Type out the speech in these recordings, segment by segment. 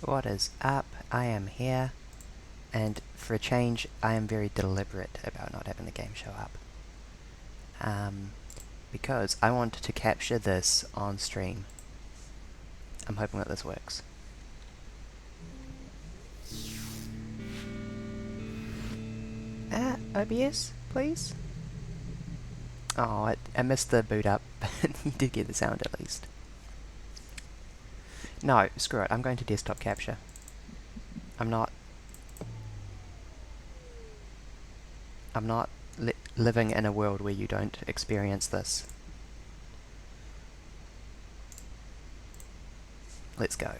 What is up? I am here, and for a change, I am very deliberate about not having the game show up. Because I want to capture this on stream. I'm hoping that this works. OBS, please? Oh, I missed the boot up, but you did get the sound at least. No, screw it, I'm going to desktop capture. I'm not living in a world where you don't experience this. Let's go.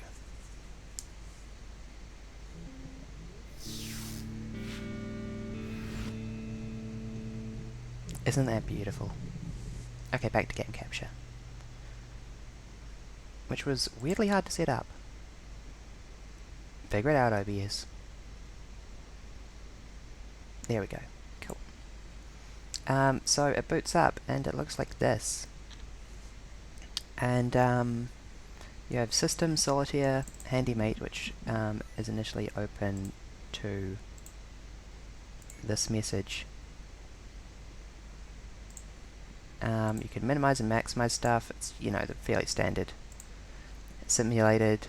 Isn't that beautiful? Okay, back to game capture. Which was weirdly hard to set up. Figure it out, OBS. There we go. Cool. So it boots up, and it looks like this. And you have System, Solitaire, HandyMate, which is initially open to this message. You can minimize and maximize stuff. It's, you know, the fairly standard. Simulated.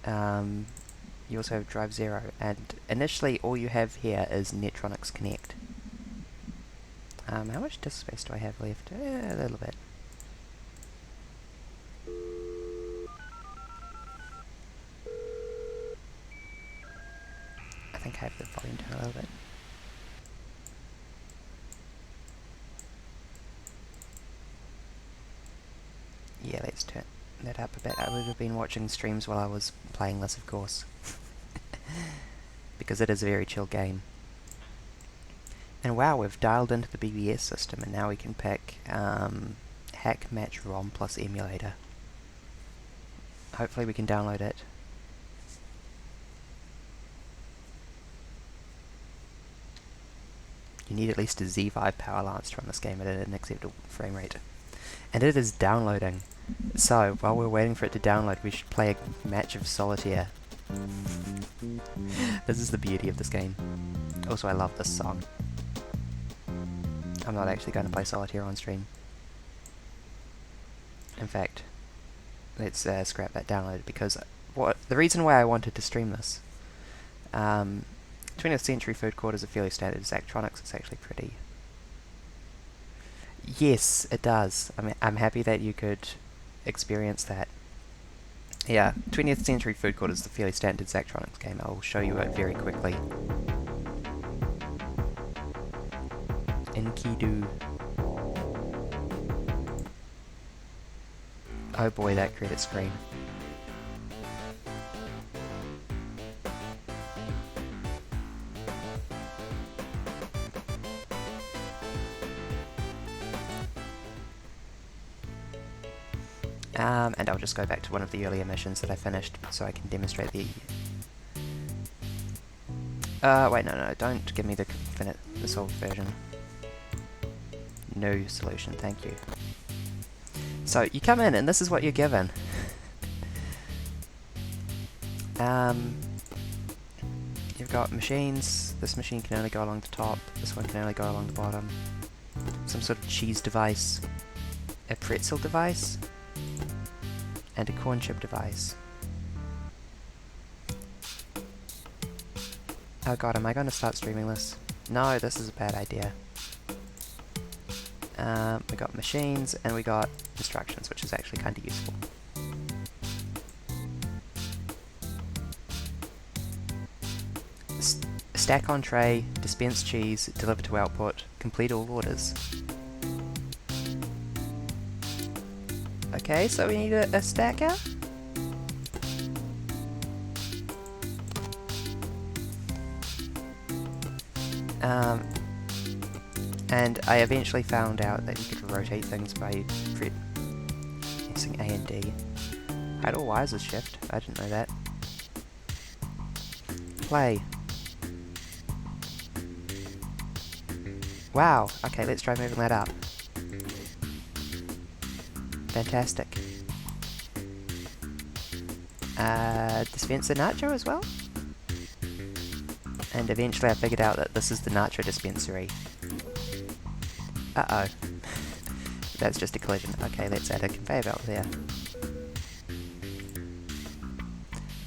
You also have Drive 0, and initially all you have here is Netronics Connect. How much disk space do I have left? A little bit. I think I have the volume down a little bit. Yeah, let's turn that up a bit. I would have been watching streams while I was playing this, of course. Because it is a very chill game. And wow, we've dialed into the BBS system, and now we can pick Hack Match ROM plus Emulator. Hopefully we can download it. You need at least a Z5 power lance to run this game at an acceptable frame rate. And it is downloading. So, while we're waiting for it to download, we should play a match of Solitaire. This is the beauty of this game. Also, I love this song. I'm not actually going to play Solitaire on stream. In fact, let's scrap that download, because the reason why I wanted to stream this, 20th Century Food Court is a fairly standard Zachtronics. It's actually pretty. Yes, it does. I mean, I'm happy that you could experience that. Yeah, 20th Century Food Court is the fairly standard Zachtronics game. I'll show you it very quickly. Enkidu. Oh boy, that credit screen. And I'll just go back to one of the earlier missions that I finished so I can demonstrate the... wait, no, don't give me the solved version. No solution, thank you. So, you come in and this is what you're given. You've got machines. This machine can only go along the top, this one can only go along the bottom. Some sort of cheese device. A pretzel device. And a corn chip device. Oh god, am I going to start streaming this? No, this is a bad idea. We got machines, and we got instructions, which is actually kind of useful. Stack on tray, dispense cheese, deliver to output, complete all orders. Okay, so we need a stacker. And I eventually found out that you could rotate things by pressing A and D. Idle wires is shift. I didn't know that. Play. Wow. Okay, let's try moving that up. Fantastic. dispenser nacho as well. And eventually I figured out that this is the nacho dispensary. Uh-oh. That's just a collision. Okay, let's add a conveyor belt there.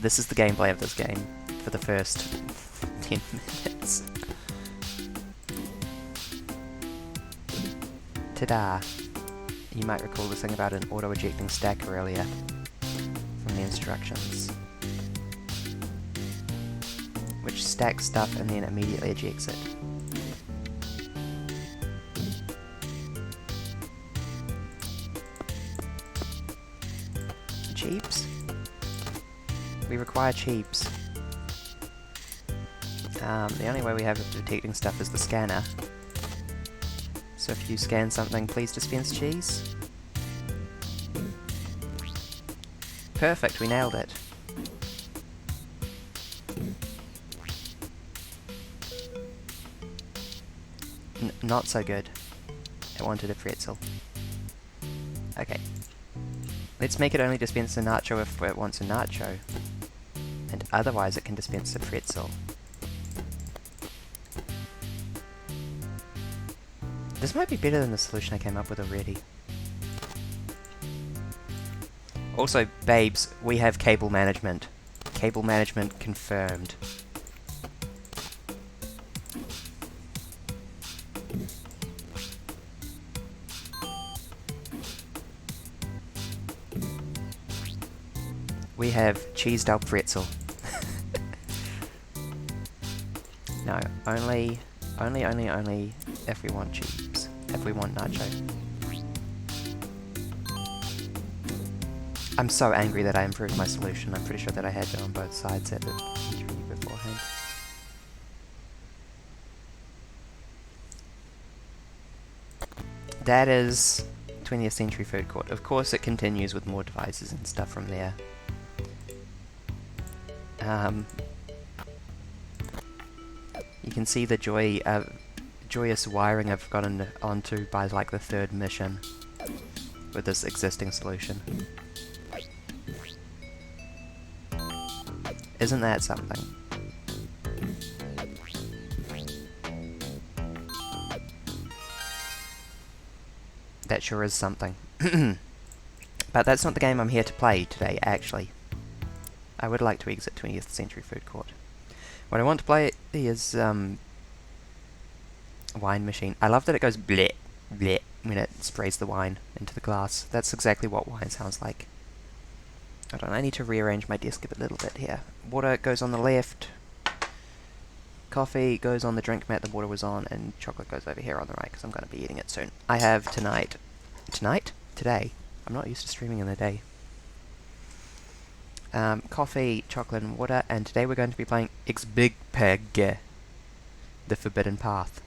This is the gameplay of this game for the first 10 minutes. Ta-da! You might recall this thing about an auto-ejecting stack earlier from the instructions, which stacks stuff and then immediately ejects it. Cheeps? We require cheeps. The only way we have of detecting stuff is the scanner. So if you scan something, please dispense cheese. Perfect, we nailed it. Not so good. I wanted a pretzel. Okay. Let's make it only dispense a nacho if it wants a nacho. And otherwise it can dispense a pretzel. This might be better than the solution I came up with already. Also, babes, we have cable management. Cable management confirmed. We have cheese dubbed pretzel. No, only if we want cheese. If we want nacho. I'm so angry that I improved my solution. I'm pretty sure that I had it on both sides at the interview beforehand. That is 20th Century Food Court. Of course it continues with more devices and stuff from there. You can see the joyous wiring I've gotten onto by like the third mission with this existing solution. Isn't that something? That sure is something. But that's not the game I'm here to play today, actually. I would like to exit 20th Century Food Court. What I want to play is wine machine. I love that it goes bleh, bleh when it sprays the wine into the glass. That's exactly what wine sounds like. Hold on, I need to rearrange my desk a little bit here. Water goes on the left. Coffee goes on the drink mat the water was on, and chocolate goes over here on the right, because I'm going to be eating it soon. I have today. I'm not used to streaming in the day. Coffee, chocolate, and water, and today we're going to be playing X Big Peg, The Forbidden Path.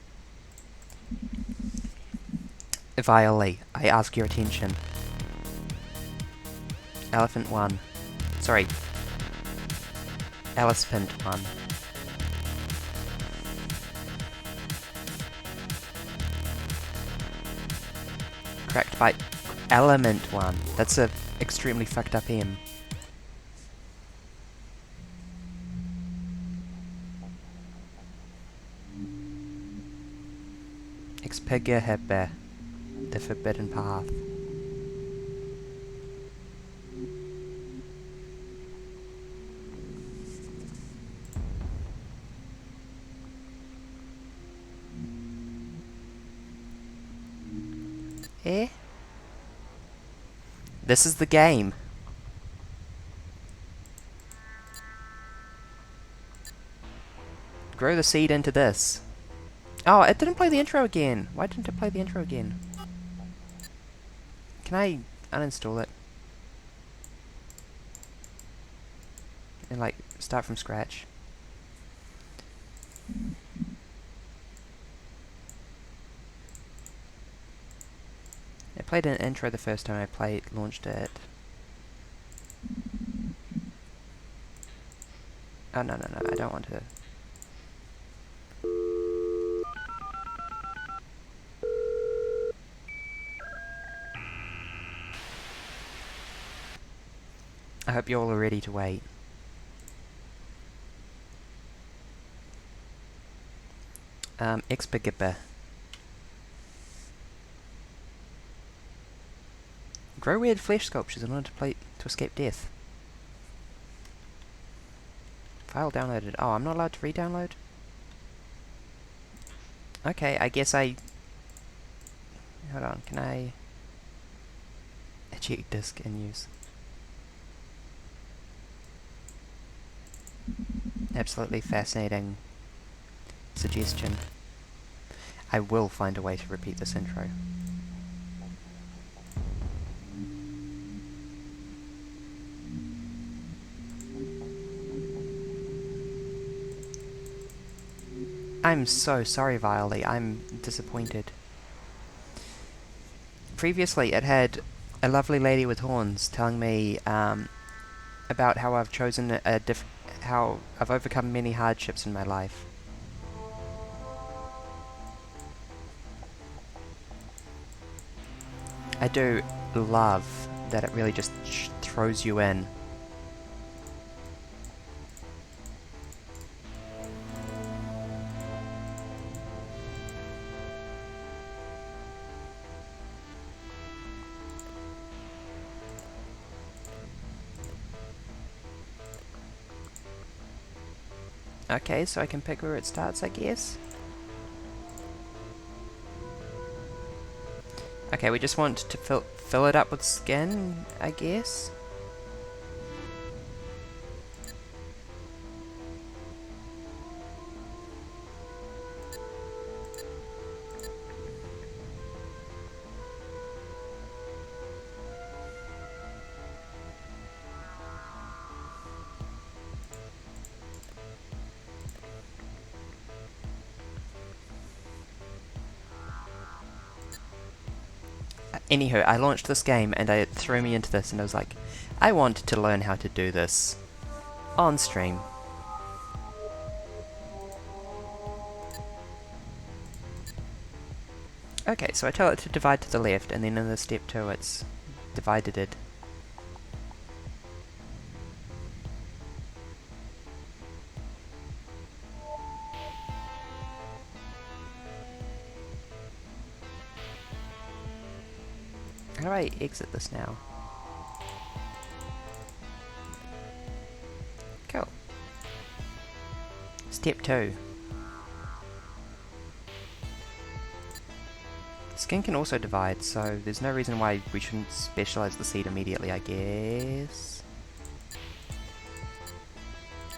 Vilely, I ask your attention. Elephant 1. Sorry. Elephant 1. Cracked by Element 1. That's a extremely fucked up M. Expegia Hebbe. The Forbidden Path. Eh? This is the game. Grow the seed into this. Oh, it didn't play the intro again. Why didn't it play the intro again? Can I uninstall it? And like, start from scratch? It played an intro the first time I launched it. Oh, no, I don't want to. hope you all are ready to wait. Expegibber. Grow weird flesh sculptures in order to escape death. File downloaded. Oh, I'm not allowed to re-download? Okay, I guess I... Hold on, can I... Eject disk in use. Absolutely fascinating suggestion. I will find a way to repeat this intro. I'm so sorry, Viley. I'm disappointed. Previously, it had a lovely lady with horns telling me about how I've chosen how I've overcome many hardships in my life. I do love that it really just throws you in. Okay, so I can pick where it starts, I guess. Okay, we just want to fill it up with skin, I guess. Anywho, I launched this game and it threw me into this and I was like, I want to learn how to do this on stream. Okay, so I tell it to divide to the left and then in the step 2 it's divided it. How do I exit this now? Cool. Step 2. Skin can also divide, so there's no reason why we shouldn't specialize the seed immediately, I guess.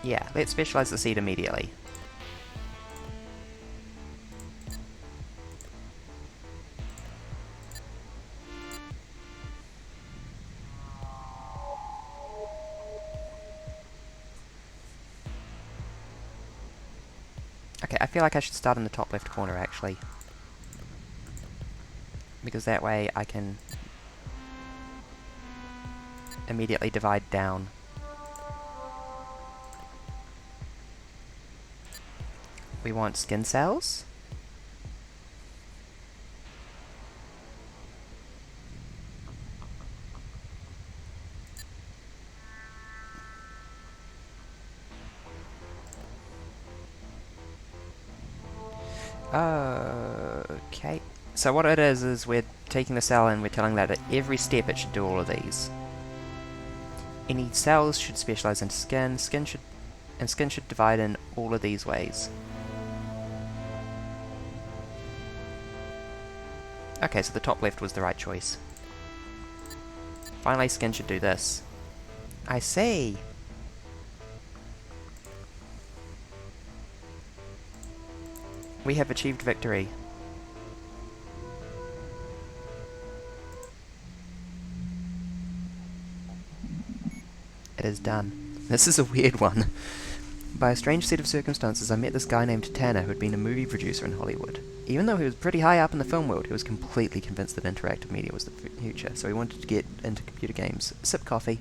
Yeah, let's specialize the seed immediately. Okay, I feel like I should start in the top left corner actually. Because that way I can immediately divide down. We want skin cells. Okay. So what it is we're taking the cell and we're telling that at every step it should do all of these. Any cells should specialize into skin, skin should divide in all of these ways. Okay, so the top left was the right choice. Finally, skin should do this. I see! We have achieved victory. It is done. This is a weird one. By a strange set of circumstances, I met this guy named Tanner who had been a movie producer in Hollywood. Even though he was pretty high up in the film world, he was completely convinced that interactive media was the future, so he wanted to get into computer games. Sip coffee.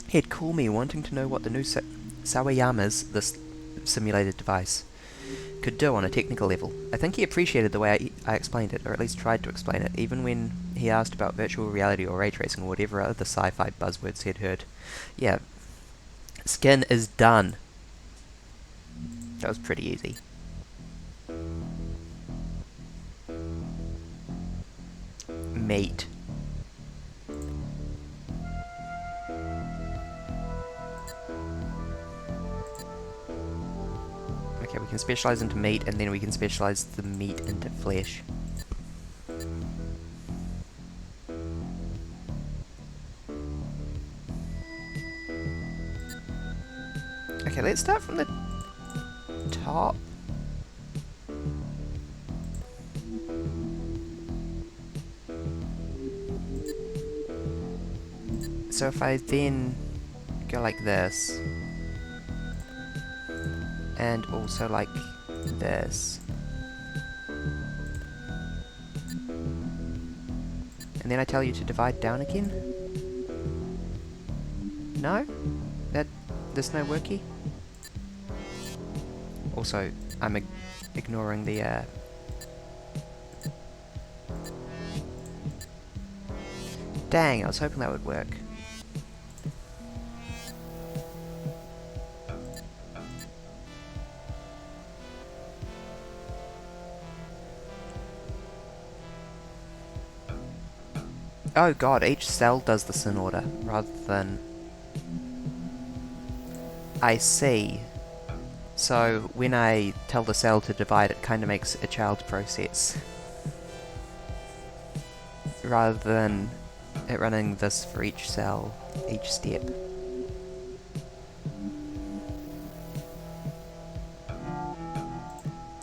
He'd call me wanting to know what the new Sawayama's, this simulated device, could do on a technical level. I think he appreciated the way I explained it, or at least tried to explain it, even when he asked about virtual reality or ray tracing or whatever other sci-fi buzzwords he'd heard. Yeah, skin is done. That was pretty easy. Meat. Okay, we can specialize into meat, and then we can specialize the meat into flesh. Okay, let's start from the top. So if I then go like this, and also like this, and then I tell you to divide down again? No? There's no worky? Also, I'm ignoring the dang, I was hoping that would work. Oh god, each cell does this in order, rather than... I see. So, when I tell the cell to divide, it kind of makes a child process. Rather than it running this for each cell, each step.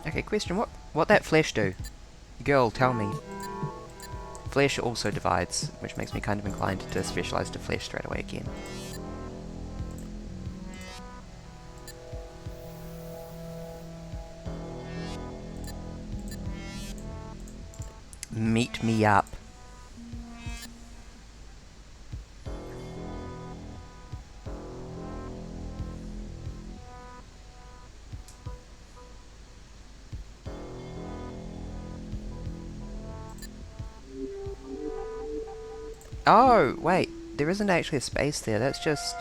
Okay, question, what that flesh do? Girl, tell me. Flesh also divides, which makes me kind of inclined to specialize to flesh straight away again. Meet me up. Oh, wait, there isn't actually a space there, that's just...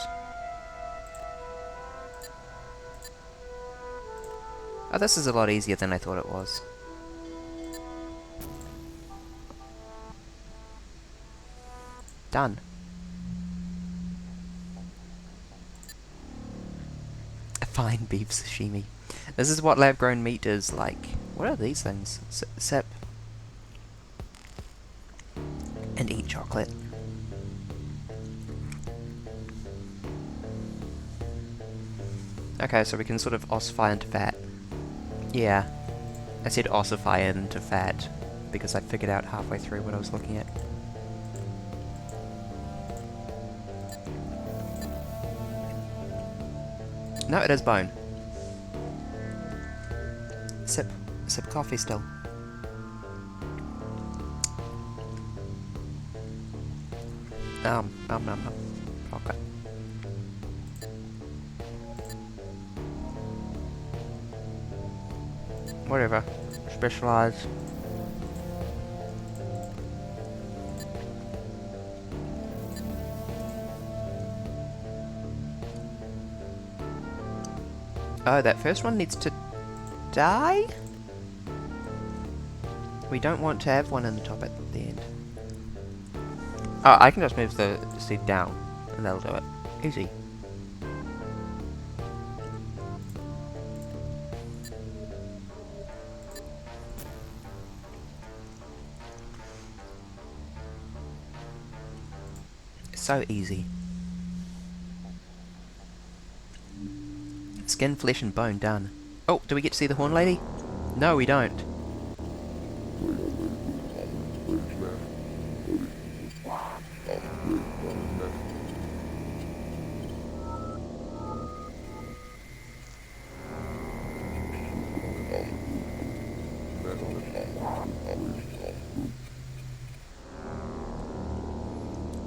Oh, this is a lot easier than I thought it was. Done. A fine beef sashimi. This is what lab-grown meat is like. What are these things? Sip. And eat chocolate. Okay, so we can sort of ossify into fat. Yeah. I said ossify into fat, because I figured out halfway through what I was looking at. No, it is bone. Sip coffee still. Nom. Okay. Whatever. Specialize. Oh, that first one needs to die? We don't want to have one in the top at the end. Oh, I can just move the seed down, and that'll do it. Easy. So easy. Skin, flesh and bone done. Oh, do we get to see the horn lady? No, we don't.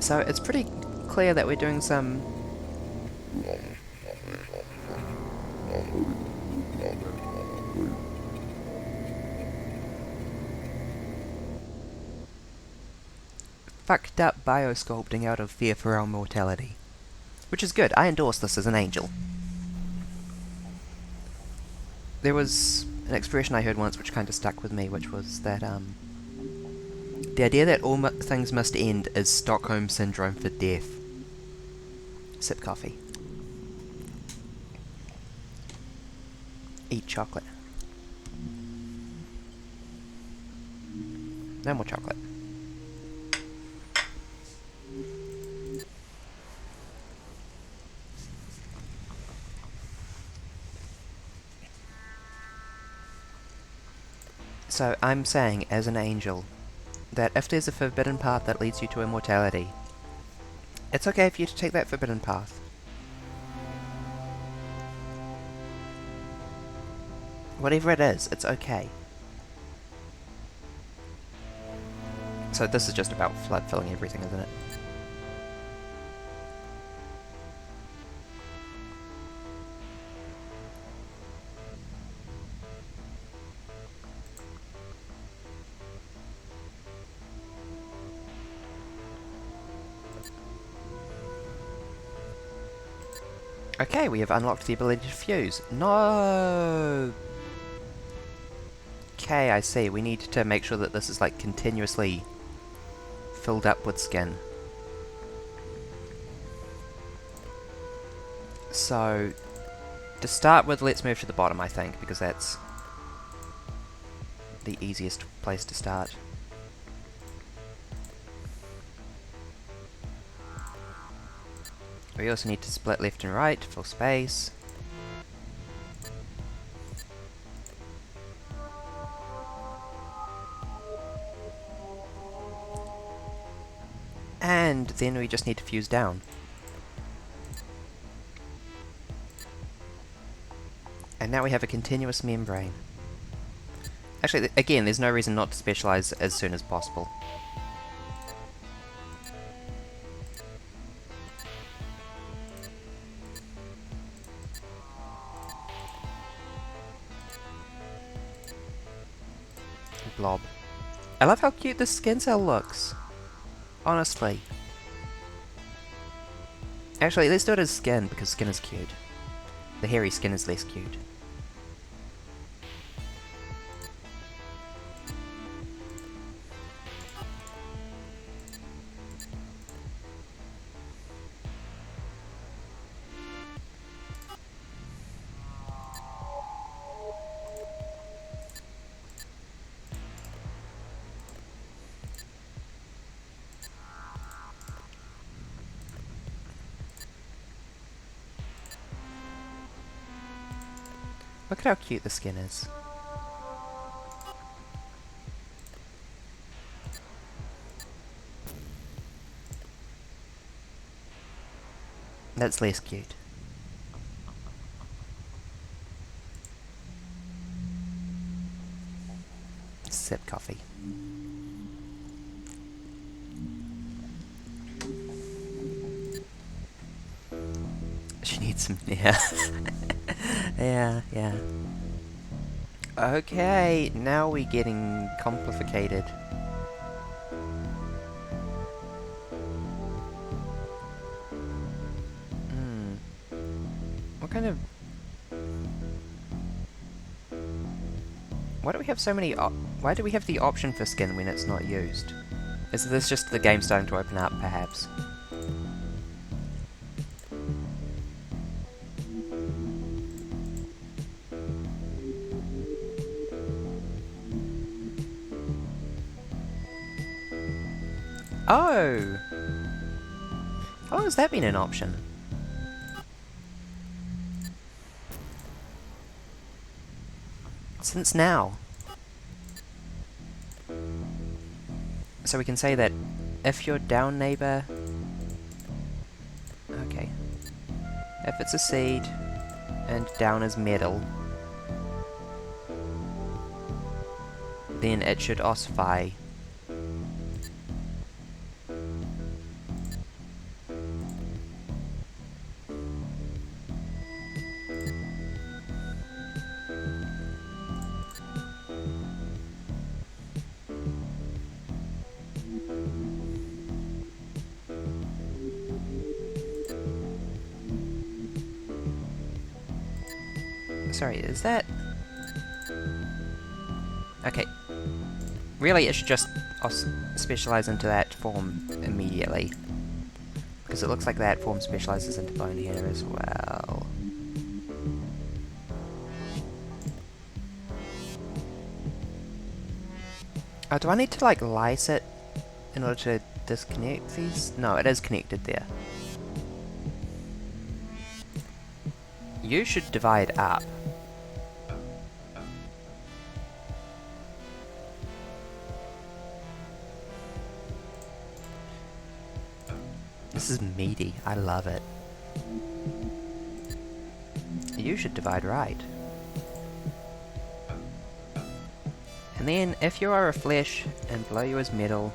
So it's pretty clear that we're doing some... fucked up biosculpting out of fear for our mortality. Which is good. I endorse this as an angel. There was an expression I heard once which kind of stuck with me, which was that, the idea that all things must end is Stockholm Syndrome for death. Sip coffee. Eat chocolate. No more chocolate. So I'm saying, as an angel, that if there's a forbidden path that leads you to immortality, it's okay for you to take that forbidden path. Whatever it is, it's okay. So this is just about flood filling everything, isn't it? Okay, we have unlocked the ability to fuse. No! Okay, I see. We need to make sure that this is like continuously filled up with skin. So, to start with, let's move to the bottom, I think, because that's the easiest place to start. We also need to split left and right, fill space. And then we just need to fuse down. And now we have a continuous membrane. Actually, again, there's no reason not to specialize as soon as possible. Blob. I love how cute this skin cell looks. Honestly. Actually, let's do it as skin, because skin is cute. The hairy skin is less cute. Look at how cute the skin is. That's less cute. Sip coffee. She needs some... yeah. yeah. Okay, now we're getting complicated. What kind of... why do we have so many why do we have the option for skin when it's not used? Is this just the game starting to open up, perhaps? Oh! How long has that been an option? Since now. So we can say that if your down neighbor... okay. If it's a seed and down is metal, then it should ossify. Sorry, is that... Okay. Really, it should just specialize into that form immediately. Because it looks like that form specializes into bone here as well. Oh, do I need to, like, lyse it in order to disconnect these? No, it is connected there. You should divide up. This is meaty. I love it. You should divide right. And then, if you are a flesh and below you is metal,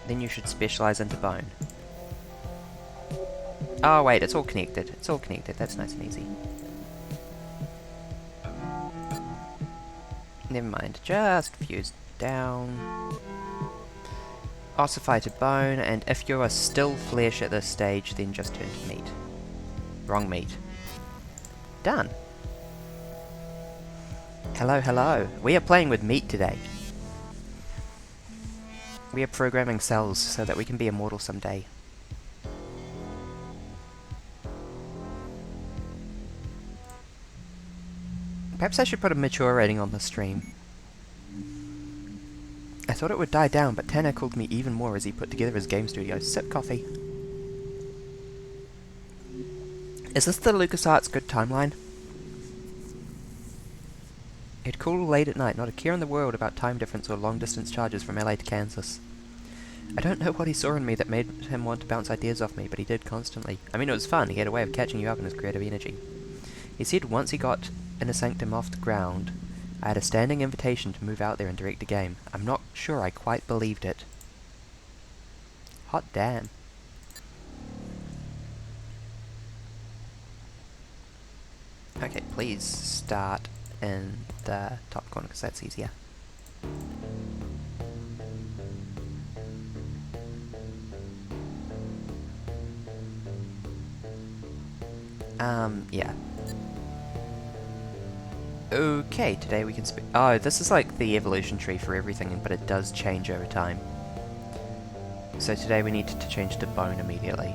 then you should specialize into bone. Oh wait, it's all connected. It's all connected. That's nice and easy. Never mind. Just fuse down. Ossify to bone, and if you are still flesh at this stage, then just turn to meat. Wrong meat. Done. Hello, hello. We are playing with meat today. We are programming cells so that we can be immortal someday. Perhaps I should put a mature rating on the stream. I thought it would die down, but Tanner called me even more as he put together his game studio. Sip coffee. Is this the LucasArts good timeline? He'd call late at night, not a care in the world about time difference or long-distance charges from LA to Kansas. I don't know what he saw in me that made him want to bounce ideas off me, but he did constantly. I mean, it was fun. He had a way of catching you up in his creative energy. He said once he got Inner Sanctum off the ground, I had a standing invitation to move out there and direct a game. I'm not sure I quite believed it. Hot damn. Okay, please start in the top corner, because that's easier. Yeah. Okay, today we can oh, this is like the evolution tree for everything, but it does change over time. So today we need to change to bone immediately.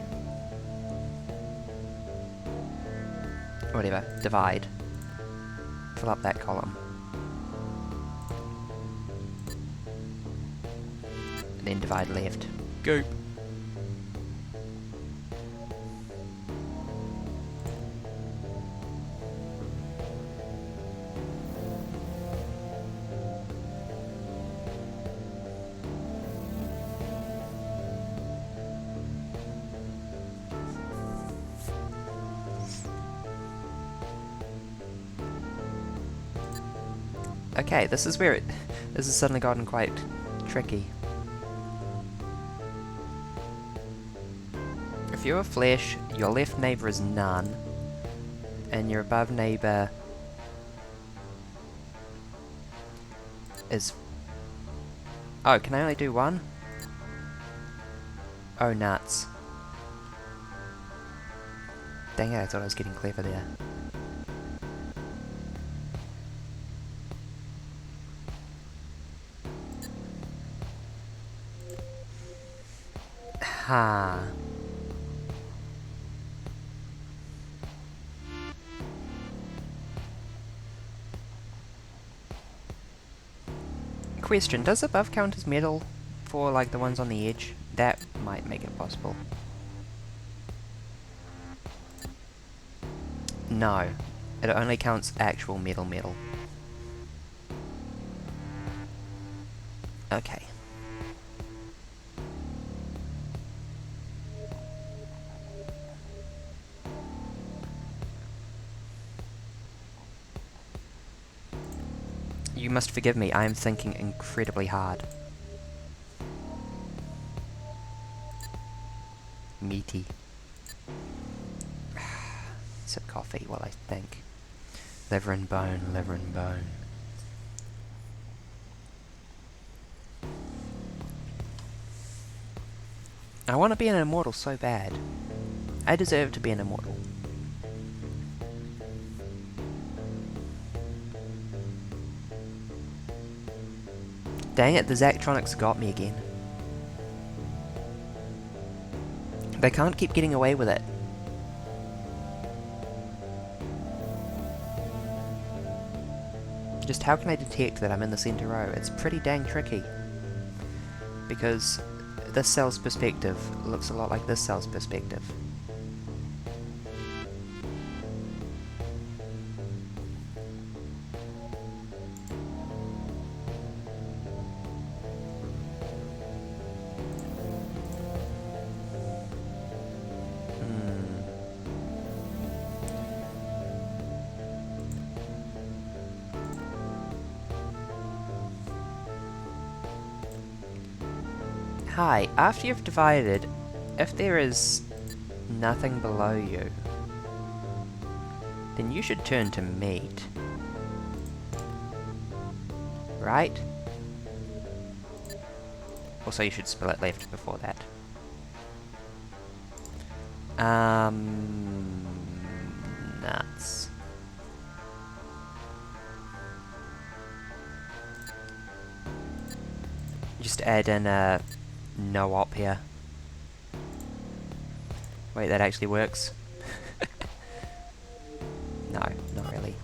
Whatever, divide. Fill up that column. And then divide left. Go! Okay, this is where this has suddenly gotten quite tricky. If you're a flesh, your left neighbour is none, and your above neighbour is... Oh, can I only do one? Oh, nuts. Dang it, I thought I was getting clever there. Ha. Question, does above count as metal for like the ones on the edge? That might make it possible. No, it only counts actual metal. Okay. You must forgive me, I am thinking incredibly hard. Meaty. Sip coffee while I think. Liver and bone, liver and bone. I want to be an immortal so bad. I deserve to be an immortal. Dang it, the Zachtronics got me again. They can't keep getting away with it. Just how can I detect that I'm in the center row? It's pretty dang tricky. Because this cell's perspective looks a lot like this cell's perspective. Hi, after you've divided, if there is nothing below you, then you should turn to meat. Right? Also, you should split left before that. Nuts. Just add in a no op here. Wait, that actually works? No, not really.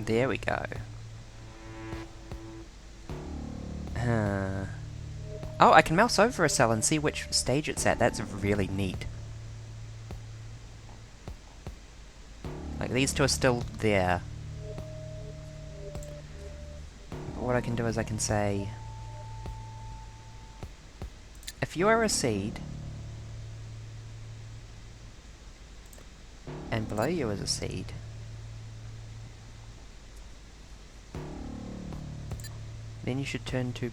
There we go. Oh, I can mouse over a cell and see which stage it's at. That's really neat. Like, these two are still there. But what I can do is I can say, if you are a seed, and below you is a seed, then you should turn to...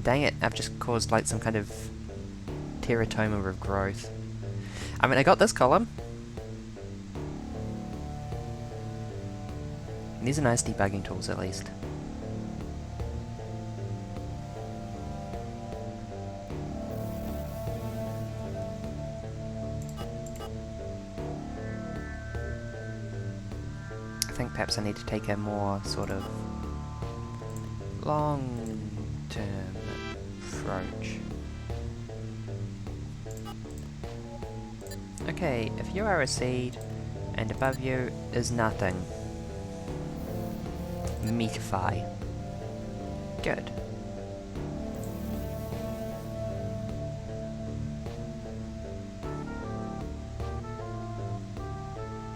Dang it, I've just caused like some kind of teratoma of growth. I mean, I got this column. These are nice debugging tools, at least. I think perhaps I need to take a more sort of long-term approach. Okay, if you are a seed, and above you is nothing, meatify. Good.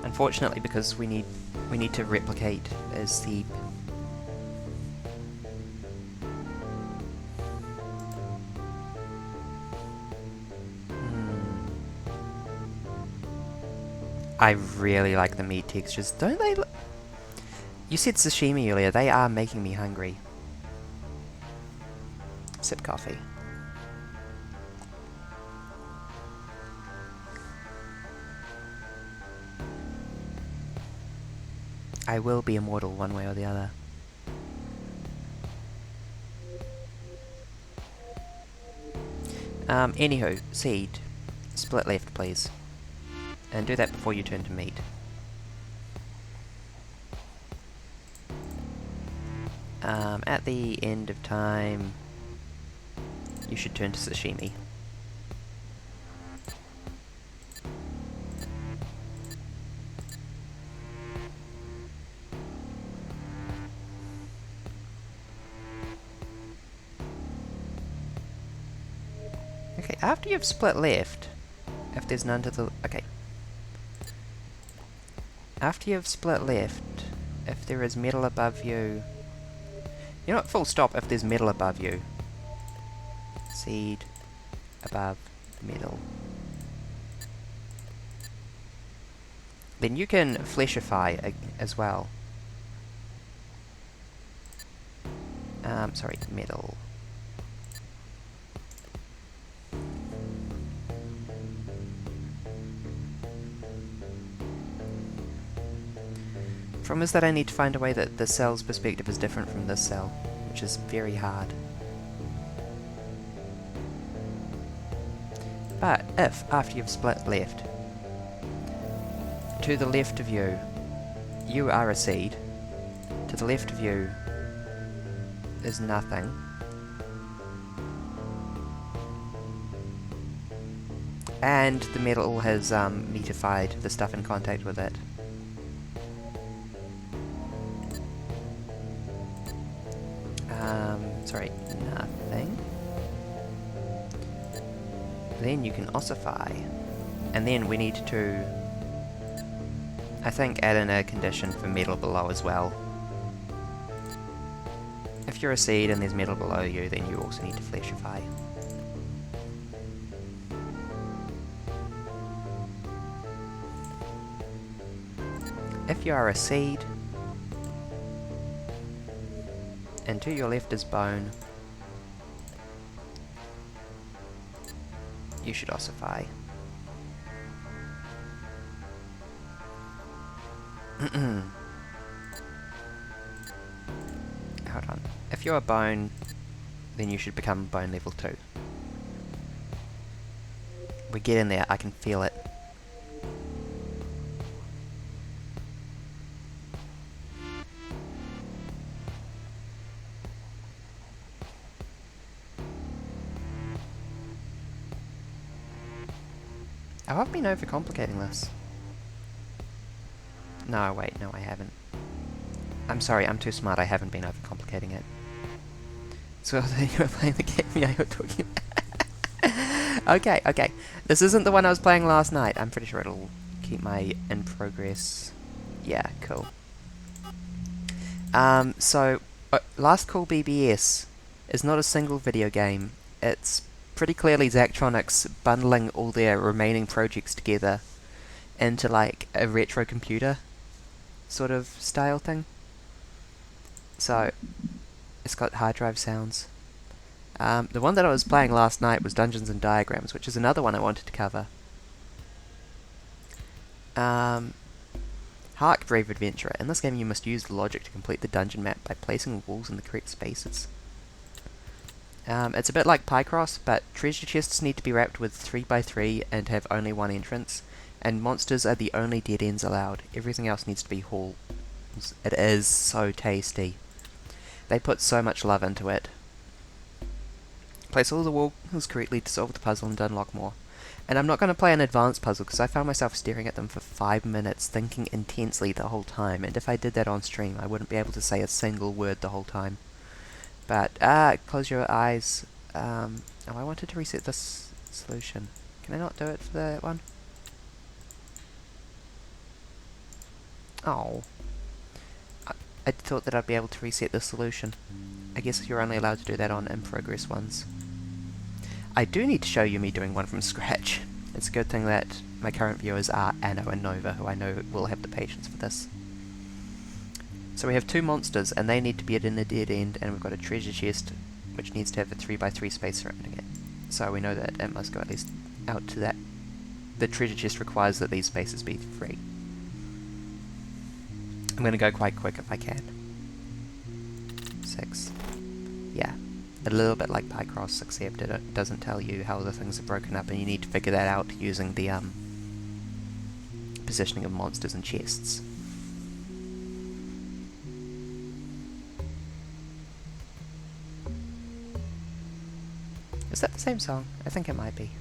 Unfortunately, because we need to replicate as the I really like the meat textures, don't they? You said sashimi earlier, they are making me hungry. Sip coffee. I will be immortal one way or the other. Anywho, seed. Split left, please. And do that before you turn to meat. At the end of time, you should turn to sashimi. Okay, after you've split left, if there's none to the... okay. After you've split left, if there is metal above you... You know what, full stop if there's metal above you. Seed above metal. Then you can fleshify as well. Sorry, metal. Problem is that I need to find a way that the cell's perspective is different from this cell, which is very hard. But if, after you've split left, to the left of you, you are a seed, to the left of you is nothing, and the metal has metified the stuff in contact with it. Sorry, nothing. Then you can ossify, and then we need to, I think, add in a condition for metal below as well. If you're a seed and there's metal below you, then you also need to fleshify. If you are a seed, and to your left is bone, you should ossify. Hold on. If you're a bone, then you should become bone level 2. We get in there, I can feel it. Oh, I've been overcomplicating this. No, wait, no I haven't. I'm sorry, I'm too smart, I haven't been overcomplicating it. So you were playing the game you were talking about. Okay. This isn't the one I was playing last night. I'm pretty sure it'll keep my in progress. Yeah, cool. Last Call BBS is not a single video game. It's pretty clearly Zachtronics bundling all their remaining projects together into like a retro computer sort of style thing. So it's got hard drive sounds. The one that I was playing last night was Dungeons and Diagrams, which is another one I wanted to cover. Hark, Brave Adventurer. In this game you must use logic to complete the dungeon map by placing walls in the correct spaces. It's a bit like Picross, but treasure chests need to be wrapped with 3x3 and have only one entrance, and monsters are the only dead ends allowed. Everything else needs to be halls. It is so tasty. They put so much love into it. Place all the walls correctly to solve the puzzle and unlock more. And I'm not going to play an advanced puzzle because I found myself staring at them for 5 minutes, thinking intensely the whole time, and if I did that on stream I wouldn't be able to say a single word the whole time. But, close your eyes. Oh, I wanted to reset this solution. Can I not do it for that one? Oh. I thought that I'd be able to reset the solution. I guess you're only allowed to do that on in-progress ones. I do need to show you me doing one from scratch. It's a good thing that my current viewers are Anno and Nova, who I know will have the patience for this. So we have two monsters, and they need to be in a dead end, and we've got a treasure chest, which needs to have a 3x3 space surrounding it. So we know that it must go at least out to that. The treasure chest requires that these spaces be free. I'm going to go quite quick if I can. 6. Yeah. A little bit like Picross, except it doesn't tell you how the things are broken up, and you need to figure that out using the positioning of monsters and chests. Is that the same song? I think it might be.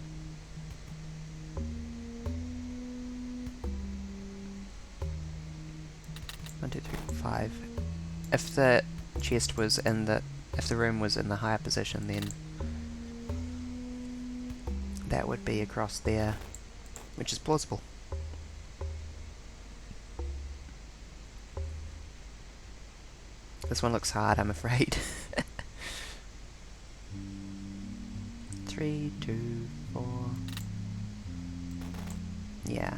One, two, three, 5. If the chest was in the... If the room was in the higher position, then that would be across there, which is plausible. This one looks hard, I'm afraid. 3, 2, 4. Yeah.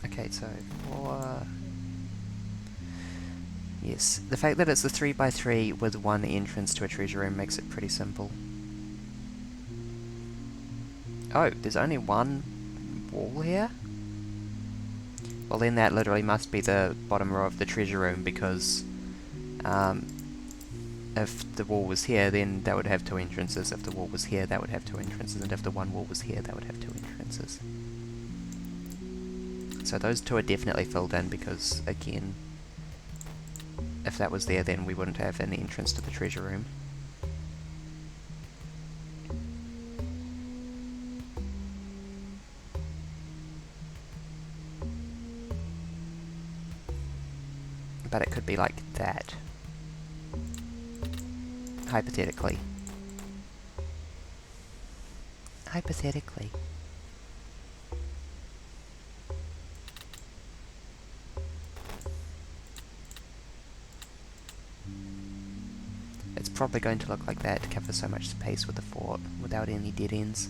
Okay, so 4. Yes, the fact that it's a 3x3 with one entrance to a treasure room makes it pretty simple. Oh, there's only one wall here? Well, then that literally must be the bottom row of the treasure room, because um, if the wall was here, then that would have two entrances. If the wall was here, that would have two entrances. And if the one wall was here, that would have two entrances. So those two are definitely filled in, because, again, if that was there, then we wouldn't have an entrance to the treasure room. But it could be like that. Hypothetically. Hypothetically. It's probably going to look like that to cover so much space with the fort without any dead ends.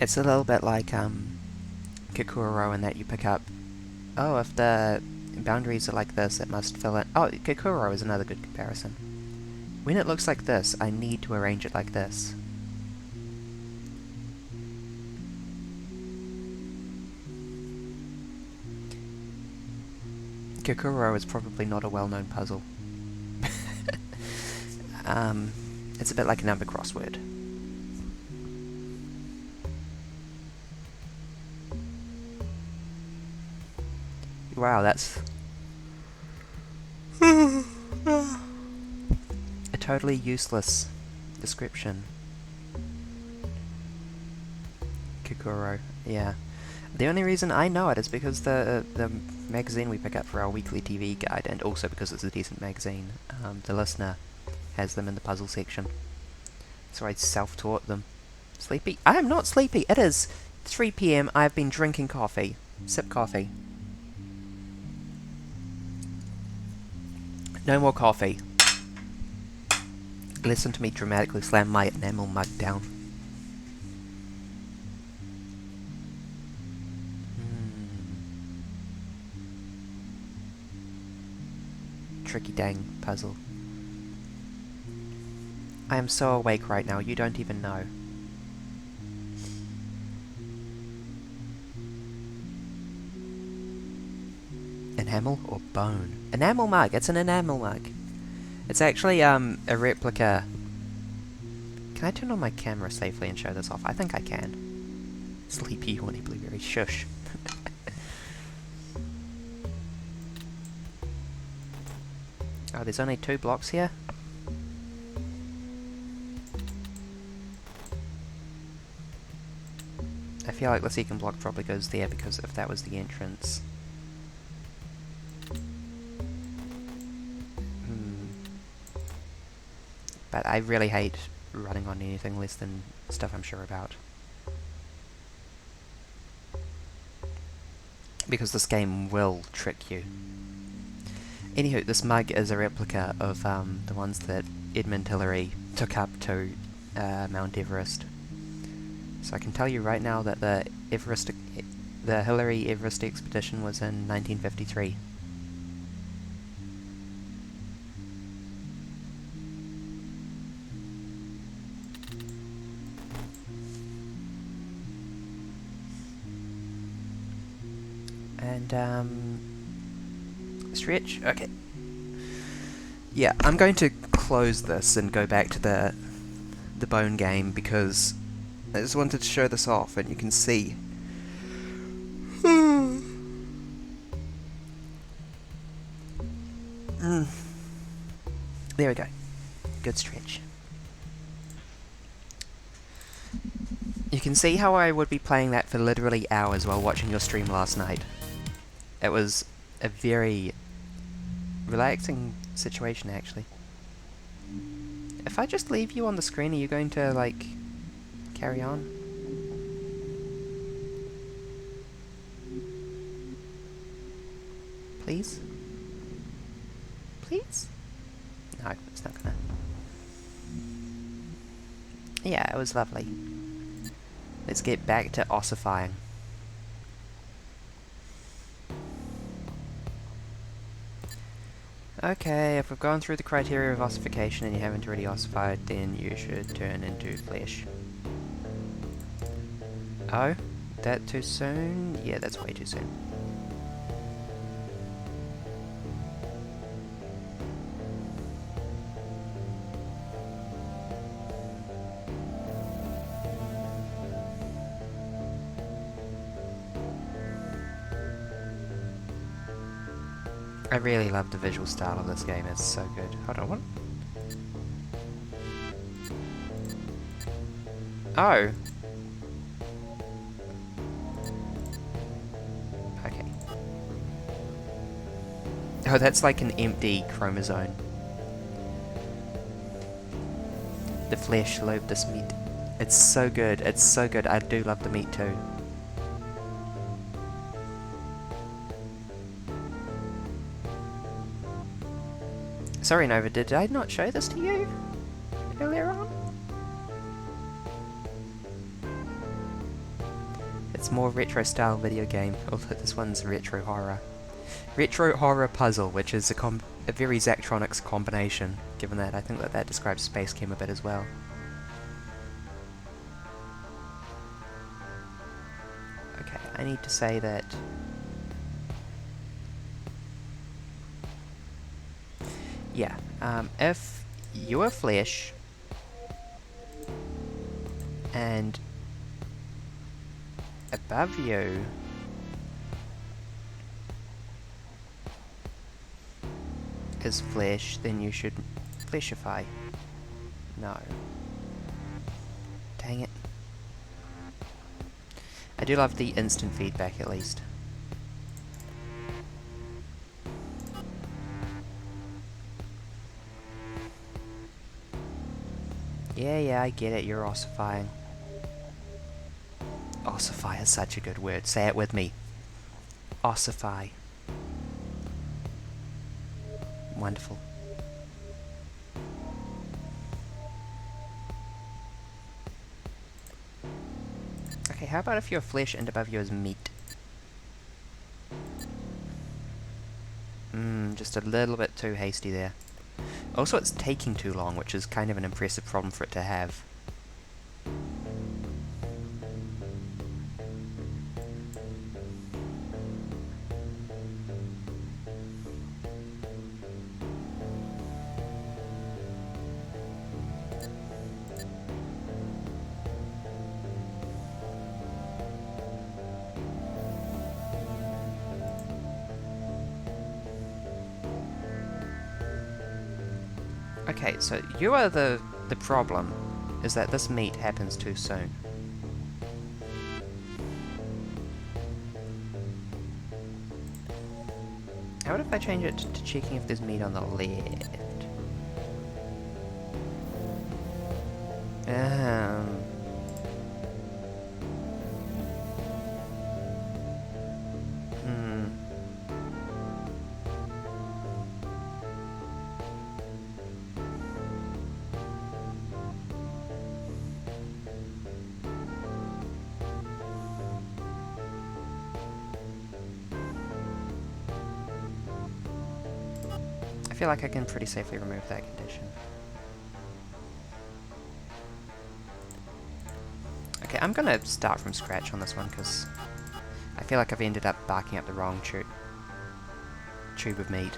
It's a little bit like Kokoro in that you pick up, oh, if the boundaries are like this, it must fill in. Oh, Kokoro is another good comparison. When it looks like this, I need to arrange it like this. Kokoro is probably not a well-known puzzle. It's a bit like a number crossword. Wow, that's a totally useless description. Kokoro, yeah. The only reason I know it is because the magazine we pick up for our weekly TV guide, and also because it's a decent magazine, the listener has them in the puzzle section. So I self-taught them. Sleepy? I am not sleepy. It is 3 PM. I've been drinking coffee. Sip coffee. No more coffee. Listen to me dramatically slam my enamel mug down. Tricky dang puzzle. I am so awake right now, you don't even know. Enamel or bone? Enamel mug! It's an enamel mug! It's actually a replica. Can I turn on my camera safely and show this off? I think I can. Sleepy, horny blueberry, shush. Oh, there's only 2 blocks here? I feel like the second block probably goes there, because if that was the entrance... But I really hate running on anything less than stuff I'm sure about. Because this game will trick you. Anywho, this mug is a replica of the ones that Edmund Hillary took up to Mount Everest. So I can tell you right now that the Hillary Everest expedition was in 1953. And stretch. Okay. Yeah, I'm going to close this and go back to the bone game, because I just wanted to show this off, and you can see. There we go. Good stretch. You can see how I would be playing that for literally hours while watching your stream last night. It was a very relaxing situation, actually. If I just leave you on the screen, are you going to, like, carry on? Please? Please? No, it's not gonna. Yeah, it was lovely. Let's get back to ossifying. Okay, if we've gone through the criteria of ossification and you haven't already ossified, then you should turn into flesh. Oh? That too soon? Yeah, that's way too soon. I really love the visual style of this game, it's so good. Hold on, what? Oh! Okay. Oh, that's like an empty chromosome. The flesh lobe, this meat. It's so good, it's so good. I do love the meat too. Sorry Nova, did I not show this to you earlier on? It's more retro style video game, although this one's retro horror. Retro horror puzzle, which is a very Zachtronics combination, given that I think that describes Space Chem a bit as well. Okay, I need to say that... Yeah, if you're flesh, and above you is flesh, then you should fleshify. No. Dang it. I do love the instant feedback at least. Yeah, I get it, you're ossifying. Ossify is such a good word. Say it with me. Ossify. Wonderful. Okay, how about if you're flesh and above you is meat? Just a little bit too hasty there. Also, it's taking too long, which is kind of an impressive problem for it to have. Okay, so you are the problem, is that this meat happens too soon. How about if I change it to checking if there's meat on the left? I feel like I can pretty safely remove that condition. Okay, I'm gonna start from scratch on this one because I feel like I've ended up barking up the wrong tube of meat.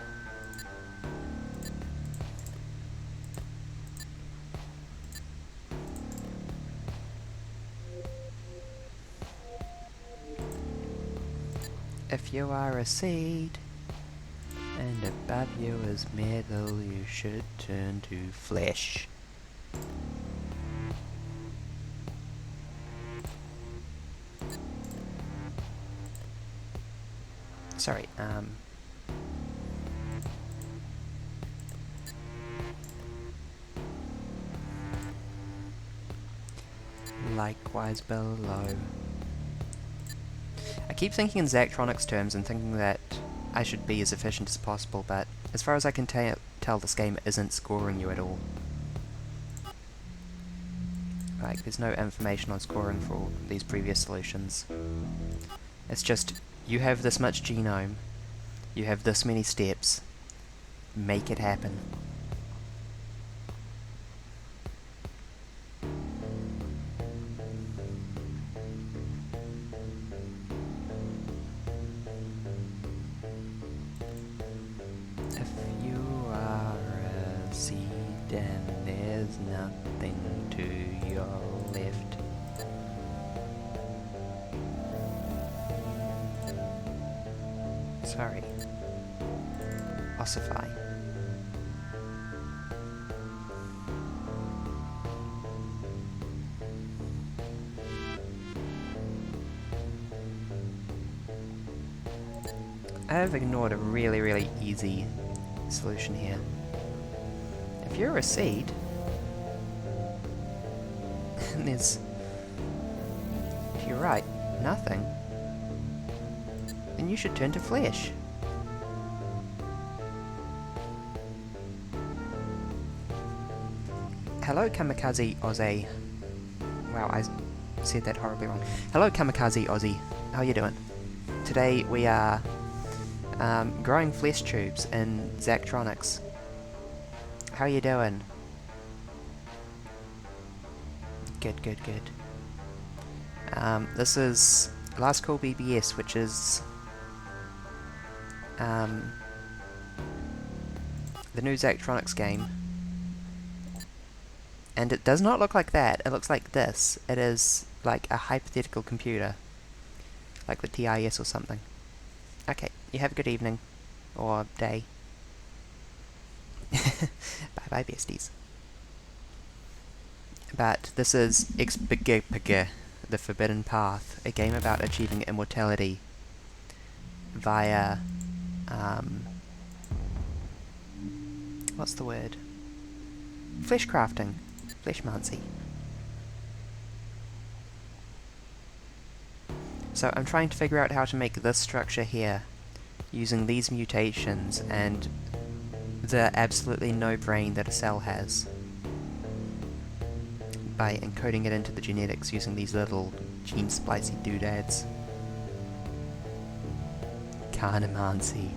If you are a seed and above you is metal, you should turn to flesh. Sorry, likewise below. I keep thinking in Zachtronics terms and thinking that I should be as efficient as possible, but as far as I can tell, this game isn't scoring you at all. Like, there's no information on scoring for these previous solutions. It's just, you have this much genome, you have this many steps, make it happen. If you are a seed and there's nothing to your left, sorry, ossify. I have ignored a really easy solution here. If you're a seed, and there's, if you're right, nothing, then you should turn to flesh. Hello, Kamikaze Aussie. Wow, I said that horribly wrong. Hello, Kamikaze Aussie. How you doing? Today we are growing flesh tubes in Zachtronics. How you doing? Good. This is Last Call BBS, which is the new Zachtronics game. And it does not look like that, it looks like this. It is like a hypothetical computer. Like the TIS or something. Okay, you have a good evening. Or day. Bye besties. But this is Xpgpg, The Forbidden Path, a game about achieving immortality via, what's the word? Flesh crafting. Fleshmancy. So I'm trying to figure out how to make this structure here, using these mutations and the absolutely no brain that a cell has, by encoding it into the genetics using these little gene splicey doodads. Carnomancy.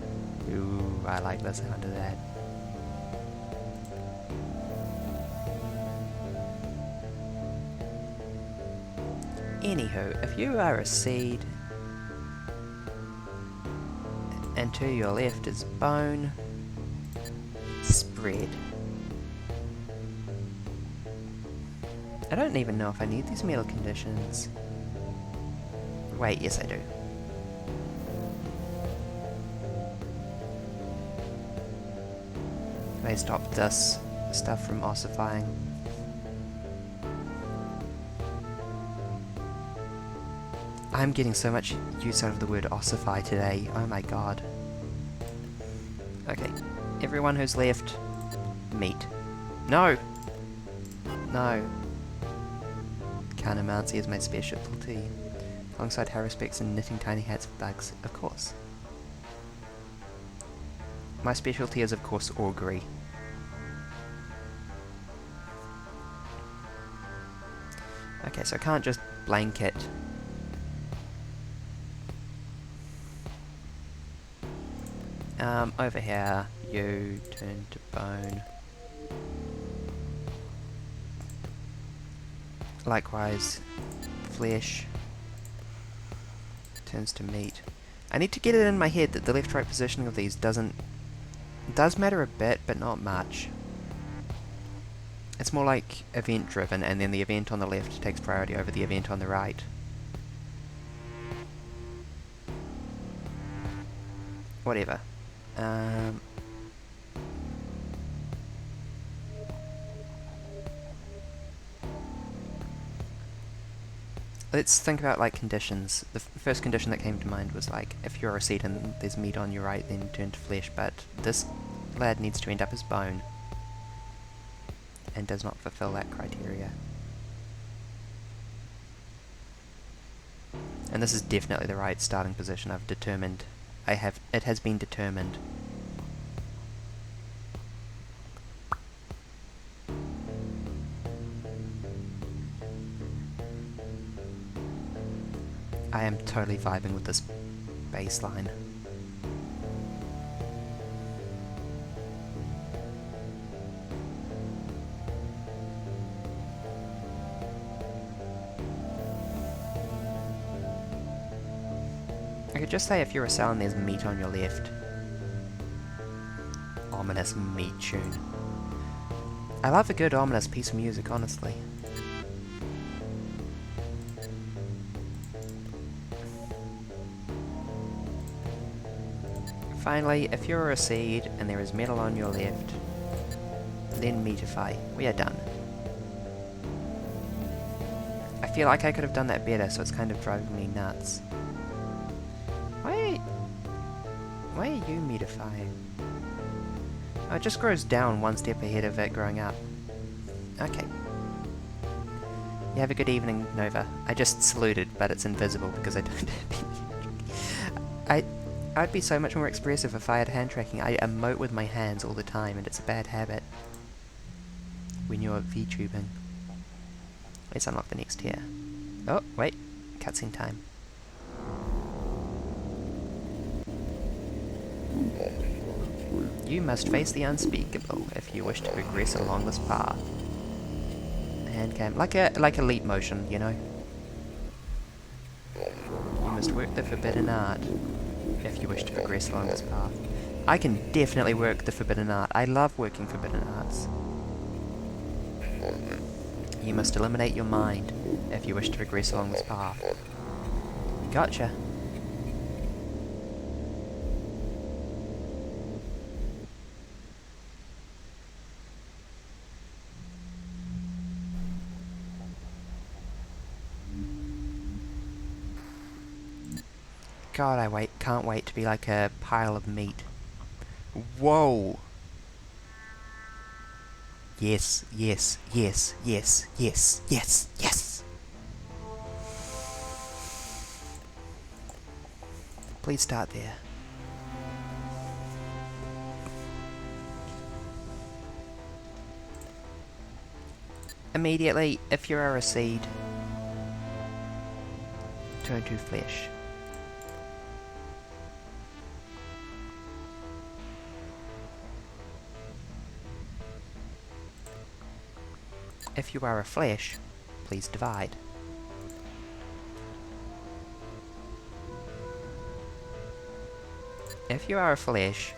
Ooh, I like the sound of that. Anywho, if you are a seed, and to your left is bone, spread. I don't even know if I need these metal conditions. Wait, yes I do. They stopped this stuff from ossifying. I'm getting so much use out of the word ossify today, oh my god. Okay, everyone who's left, meat. No! No. Carnomancy is my specialty, alongside haruspecs and knitting tiny hats for bugs, of course. My specialty is of course augury. Okay, so I can't just blanket over here, you turn to bone. Likewise, flesh turns to meat. I need to get it in my head that the left-right positioning of these does matter a bit, but not much. It's more like event-driven, and then the event on the left takes priority over the event on the right. Whatever. Let's think about like conditions. The first condition that came to mind was like, if you're a seed and there's meat on your right, then turn to flesh, but this lad needs to end up as bone, and does not fulfill that criteria. And this is definitely the right starting position. I've determined. It has been determined. I am totally vibing with this baseline. could just say if you're a cell and there's meat on your left. Ominous meat tune. I love a good ominous piece of music, honestly. Finally, if you're a seed and there is metal on your left, then meatify. We are done. I feel like I could have done that better, so it's kind of driving me nuts. Why are you meatifying? Oh, it just grows down one step ahead of it growing up. Okay. You have a good evening, Nova. I just saluted, but it's invisible because I don't... I'd be so much more expressive if I had hand tracking. I emote with my hands all the time, and it's a bad habit when you're VTubing. Let's unlock the next tier. Oh, wait. Cutscene time. You must face the unspeakable if you wish to progress along this path. Hand cam, like a leap motion, you know. You must work the forbidden art if you wish to progress along this path. I can definitely work the forbidden art. I love working forbidden arts. You must eliminate your mind if you wish to progress along this path. Gotcha. God, can't wait to be like a pile of meat. Whoa! Yes, yes, yes, yes, yes, yes, yes! Please start there. Immediately, if you are a seed, turn to flesh. If you are a flesh, please divide. If you are a flesh,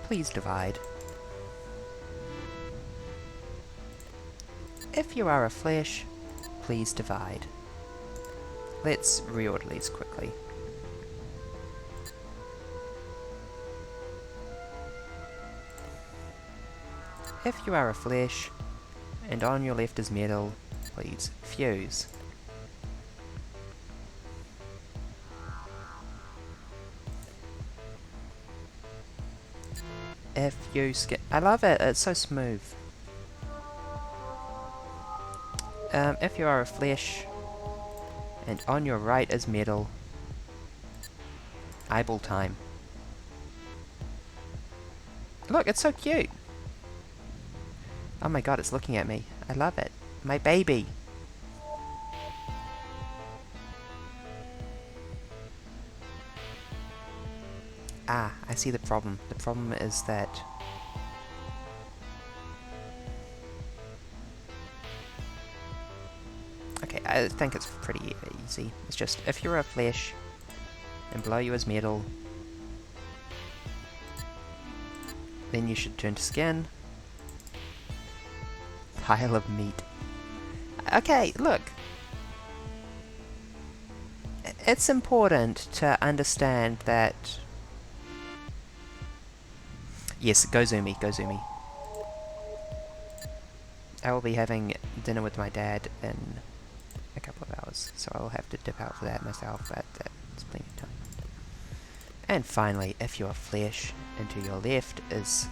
please divide. If you are a flesh, please divide. Let's reorder these quickly. If you are a flesh, and on your left is metal, please fuse. If you skip, I love it, it's so smooth. If you are a flesh, and on your right is metal, eyeball time. Look, it's so cute! Oh my god, it's looking at me. I love it. My baby! Ah, I see the problem. The problem is that... Okay, I think it's pretty easy. It's just, if you're a flesh, and below you is metal, then you should turn to skin. Pile of meat. Okay, look. It's important to understand that... Yes, go zoomy, go zoomy. I will be having dinner with my dad in a couple of hours, so I'll have to dip out for that myself, but that's plenty of time. And finally, if you're flesh, and to your left is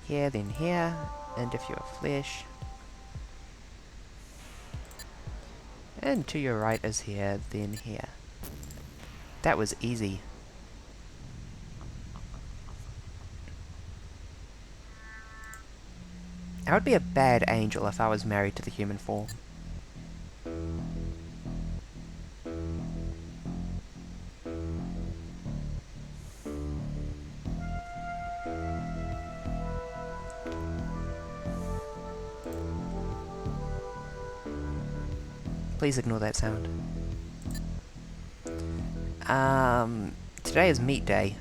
here, then here, and if you're flesh, and to your right is here, then here. That was easy. I would be a bad angel if I was married to the human form. Please ignore that sound. Today is meat day.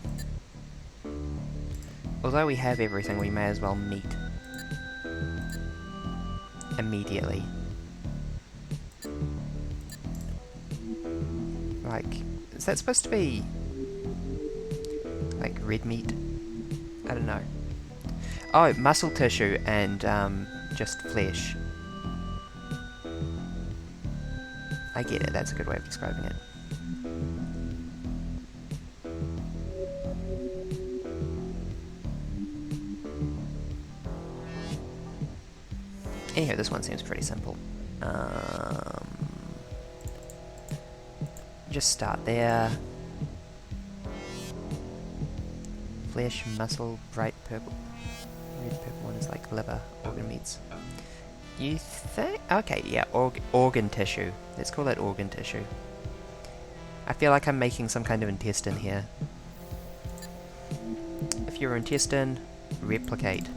Although we have everything, we may as well meet immediately. Like, is that supposed to be like red meat? I don't know. Oh, muscle tissue and just flesh. I get it, that's a good way of describing it. Anyhow, this one seems pretty simple. Just start there. Flesh, muscle, bright purple. Red purple one is like liver, organ meats. You think? Okay, yeah, organ tissue. Let's call it organ tissue. I feel like I'm making some kind of intestine here. If you're intestine, replicate.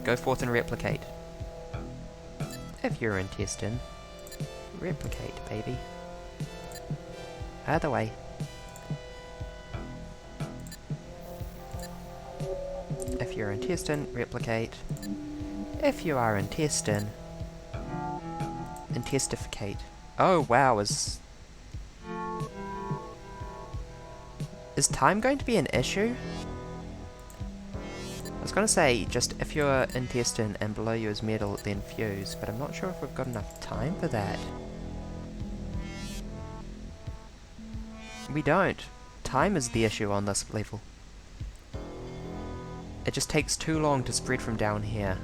Go forth and replicate. If you're intestine, replicate, baby. Other way. If you're intestine, replicate. If you are intestine, intestificate. Oh wow, is time going to be an issue? I was gonna say, just if you're intestine and below you is metal, then fuse, but I'm not sure if we've got enough time for that. We don't. Time is the issue on this level. It just takes too long to spread from down here.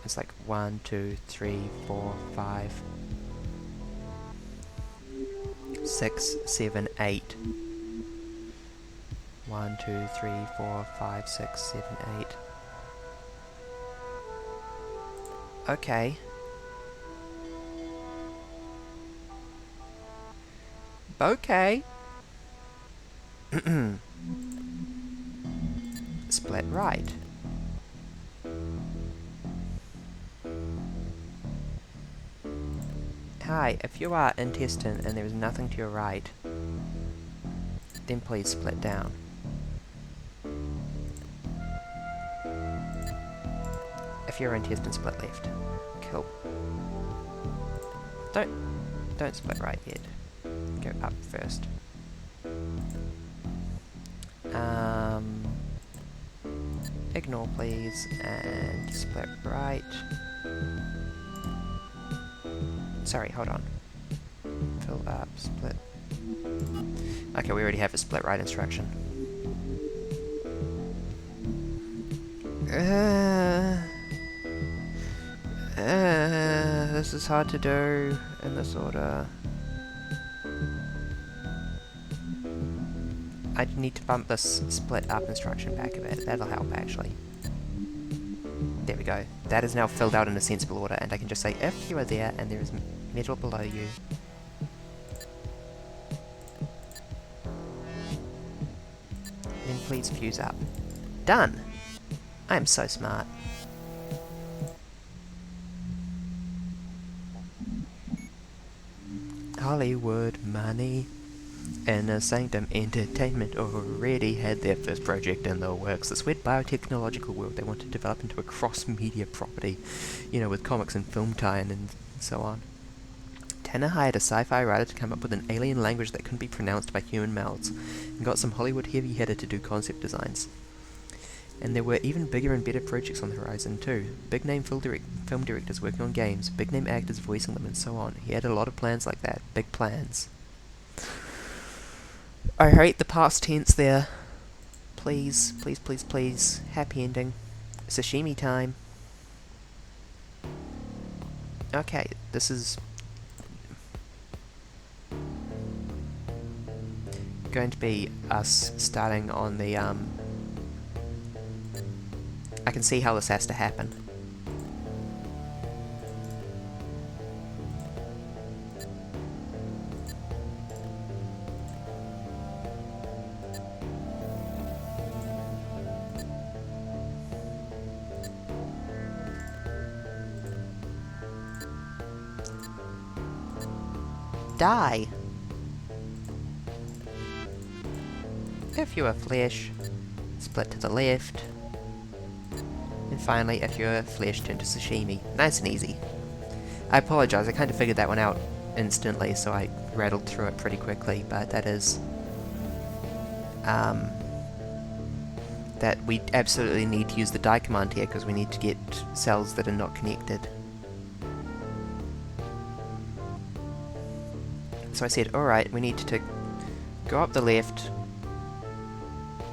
It's like 1, 2, 3, 4, 5, 6, 7, 8. 1, 2, 3, 4, 5, 6, 7, 8. Okay. Okay. Split right. Hi, if you are intestine and there is nothing to your right, then please split down. If you're intestine, split left. Cool. Don't split right yet. Go up first. Ignore please, and split right. Sorry, hold on. Fill up, split. Okay, we already have a split right instruction. This is hard to do in this order. I need to bump this split up instruction back a bit. That'll help, actually. There we go. That is now filled out in a sensible order, and I can just say, if you are there and there is metal below you, then please fuse up. Done! I am so smart. Hollywood money. Inner Sanctum Entertainment already had their first project in the works. This weird biotechnological world they want to develop into a cross-media property, you know, with comics and film tie-in and so on. Tanner hired a sci-fi writer to come up with an alien language that couldn't be pronounced by human mouths, and got some Hollywood heavy-hitter to do concept designs. And there were even bigger and better projects on the horizon too. Big-name film directors working on games, big-name actors voicing them, and so on. He had a lot of plans like that. Big plans. I hate the past tense there. Please, please, please, please. Happy ending. Sashimi time. Okay, this is going to be us starting on the, I can see how this has to happen. die. If you are flesh, split to the left. And finally, if you're flesh, turn to sashimi. Nice and easy. I apologize, I kind of figured that one out instantly, so I rattled through it pretty quickly, but that is... that we absolutely need to use the die command here, because we need to get cells that are not connected. So I said, alright, we need to go up the left,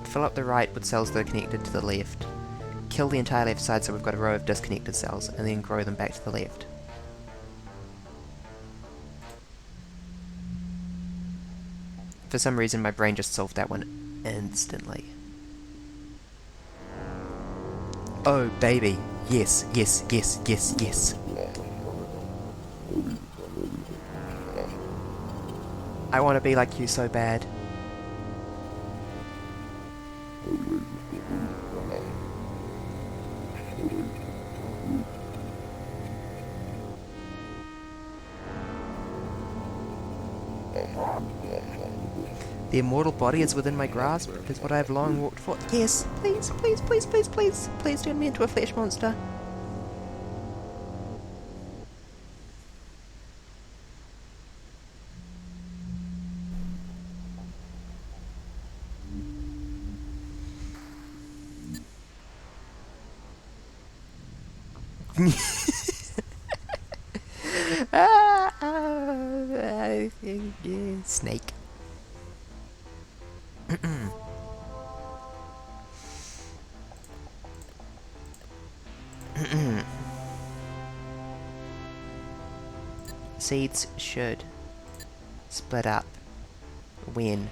fill up the right with cells that are connected to the left, kill the entire left side so we've got a row of disconnected cells, and then grow them back to the left. For some reason my brain just solved that one instantly. Oh baby, yes, yes, yes, yes, yes. I want to be like you so bad. The immortal body is within my grasp, it is what I have long walked for. Yes, please, please, please, please, please, please turn me into a flesh monster. Snake. Seeds should split up when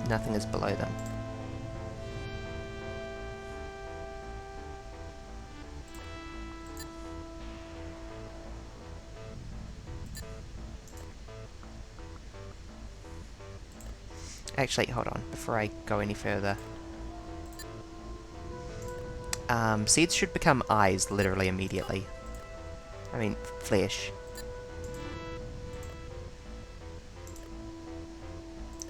nothing is below them. Actually, hold on, before I go any further. Seeds should become eyes literally immediately. I mean, flesh.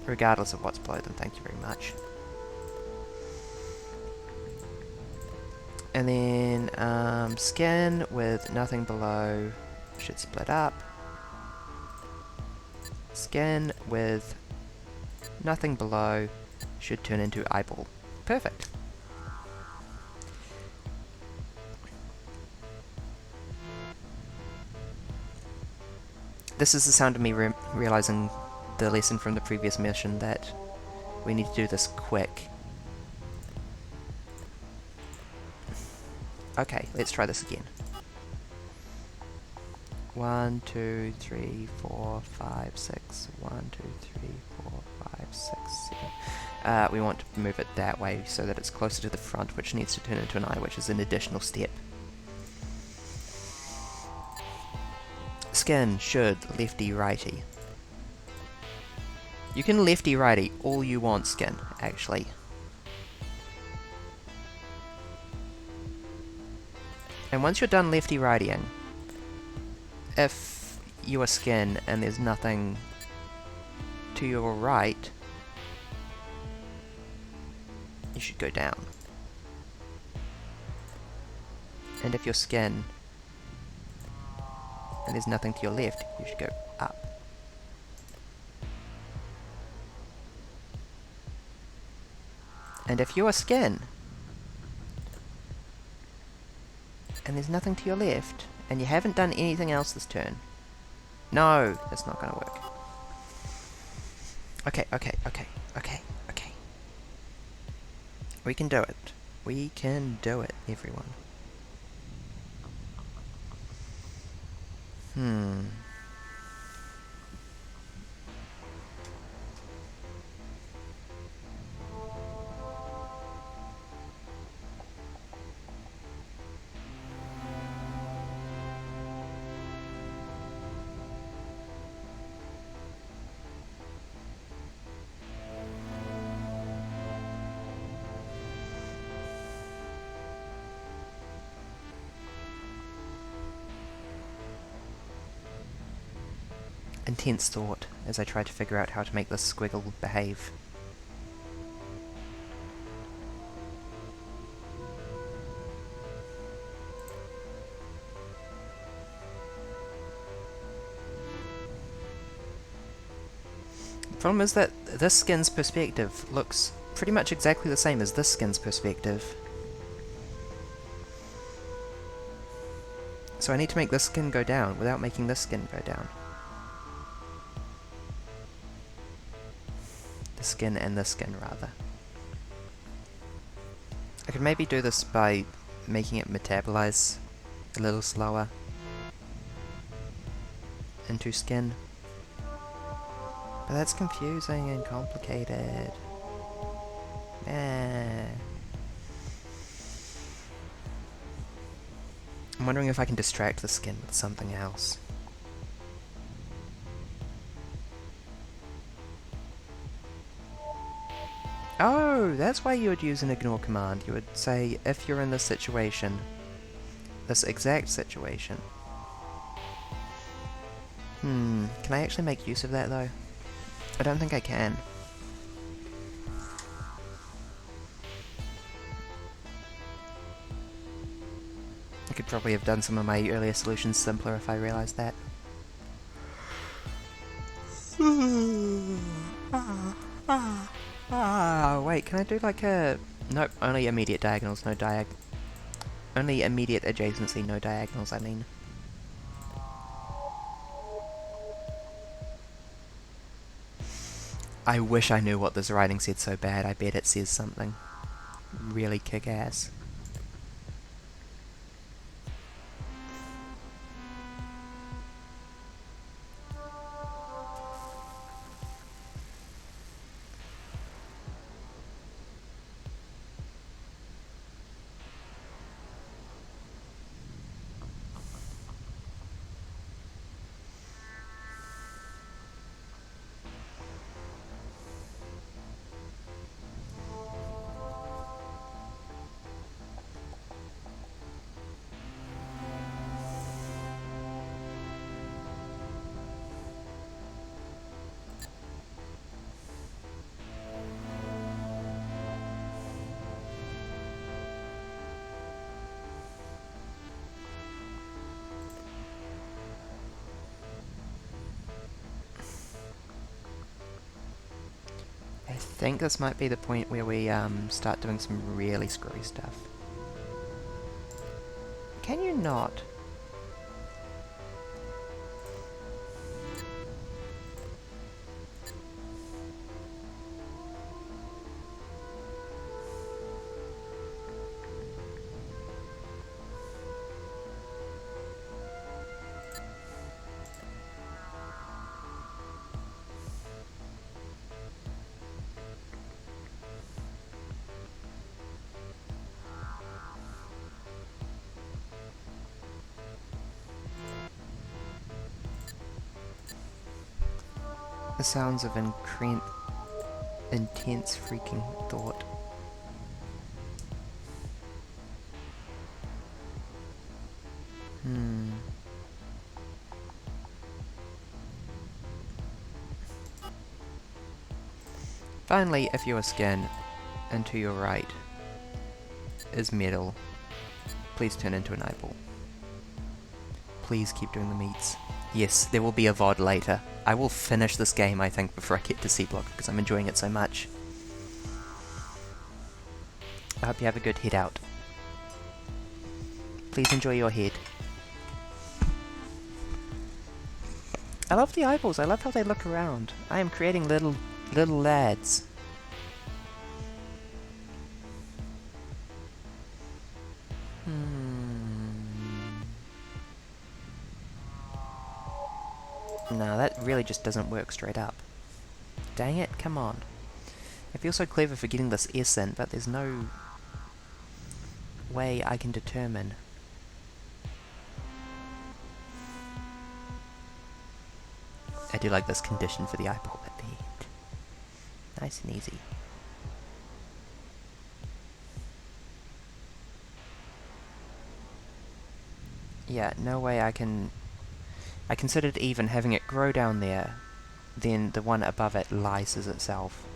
Regardless of what's below them, thank you very much. And then, skin with nothing below should split up. Skin with nothing below should turn into eyeball. Perfect. This is the sound of me realizing the lesson from the previous mission, that we need to do this quick. Okay, let's try this again. 1, 2, 3, 4, 5, 6. 1, 2, 3, 4, 5, 6, 7. We want to move it that way so that it's closer to the front, which needs to turn into an eye, which is an additional step. Skin should lefty righty. You can lefty righty all you want, skin, actually. And once you're done lefty rightying, if you are skin and there's nothing to your right, you should go down. And if you're skin and there's nothing to your left, you should go up. And if you are skin and there's nothing to your left, and you haven't done anything else this turn, no, that's not gonna work. Okay. We can do it. We can do it, everyone. intense thought as I try to figure out how to make this squiggle behave. The problem is that this skin's perspective looks pretty much exactly the same as this skin's perspective. So I need to make this skin go down without making this skin go down. The skin and this skin, rather. I could maybe do this by making it metabolize a little slower into skin. But that's confusing and complicated. I'm wondering if I can distract the skin with something else. Oh, that's why you would use an ignore command. You would say, if you're in this situation, this exact situation. Can I actually make use of that though? I don't think I can. I could probably have done some of my earlier solutions simpler if I realised that. Wait, can I do like a... Nope, only immediate diagonals, no only immediate adjacency, no diagonals, I mean. I wish I knew what this writing said so bad. I bet it says something really kick-ass. I think this might be the point where we start doing some really screwy stuff. Can you not? The sounds of intense freaking thought. Finally, if your skin, and to your right, is metal, please turn into an eyeball. Please keep doing the meats. Yes, there will be a VOD later. I will finish this game, I think, before I get to C-Block, because I'm enjoying it so much. I hope you have a good head out. Please enjoy your head. I love the eyeballs, I love how they look around. I am creating little lads. No, that really just doesn't work straight up. Dang it, come on. I feel so clever for getting this S in, but there's no way I can determine. I do like this condition for the eyeball at the end. Nice and easy. Yeah, no way I can I considered even having it grow down there, then the one above it lyses itself,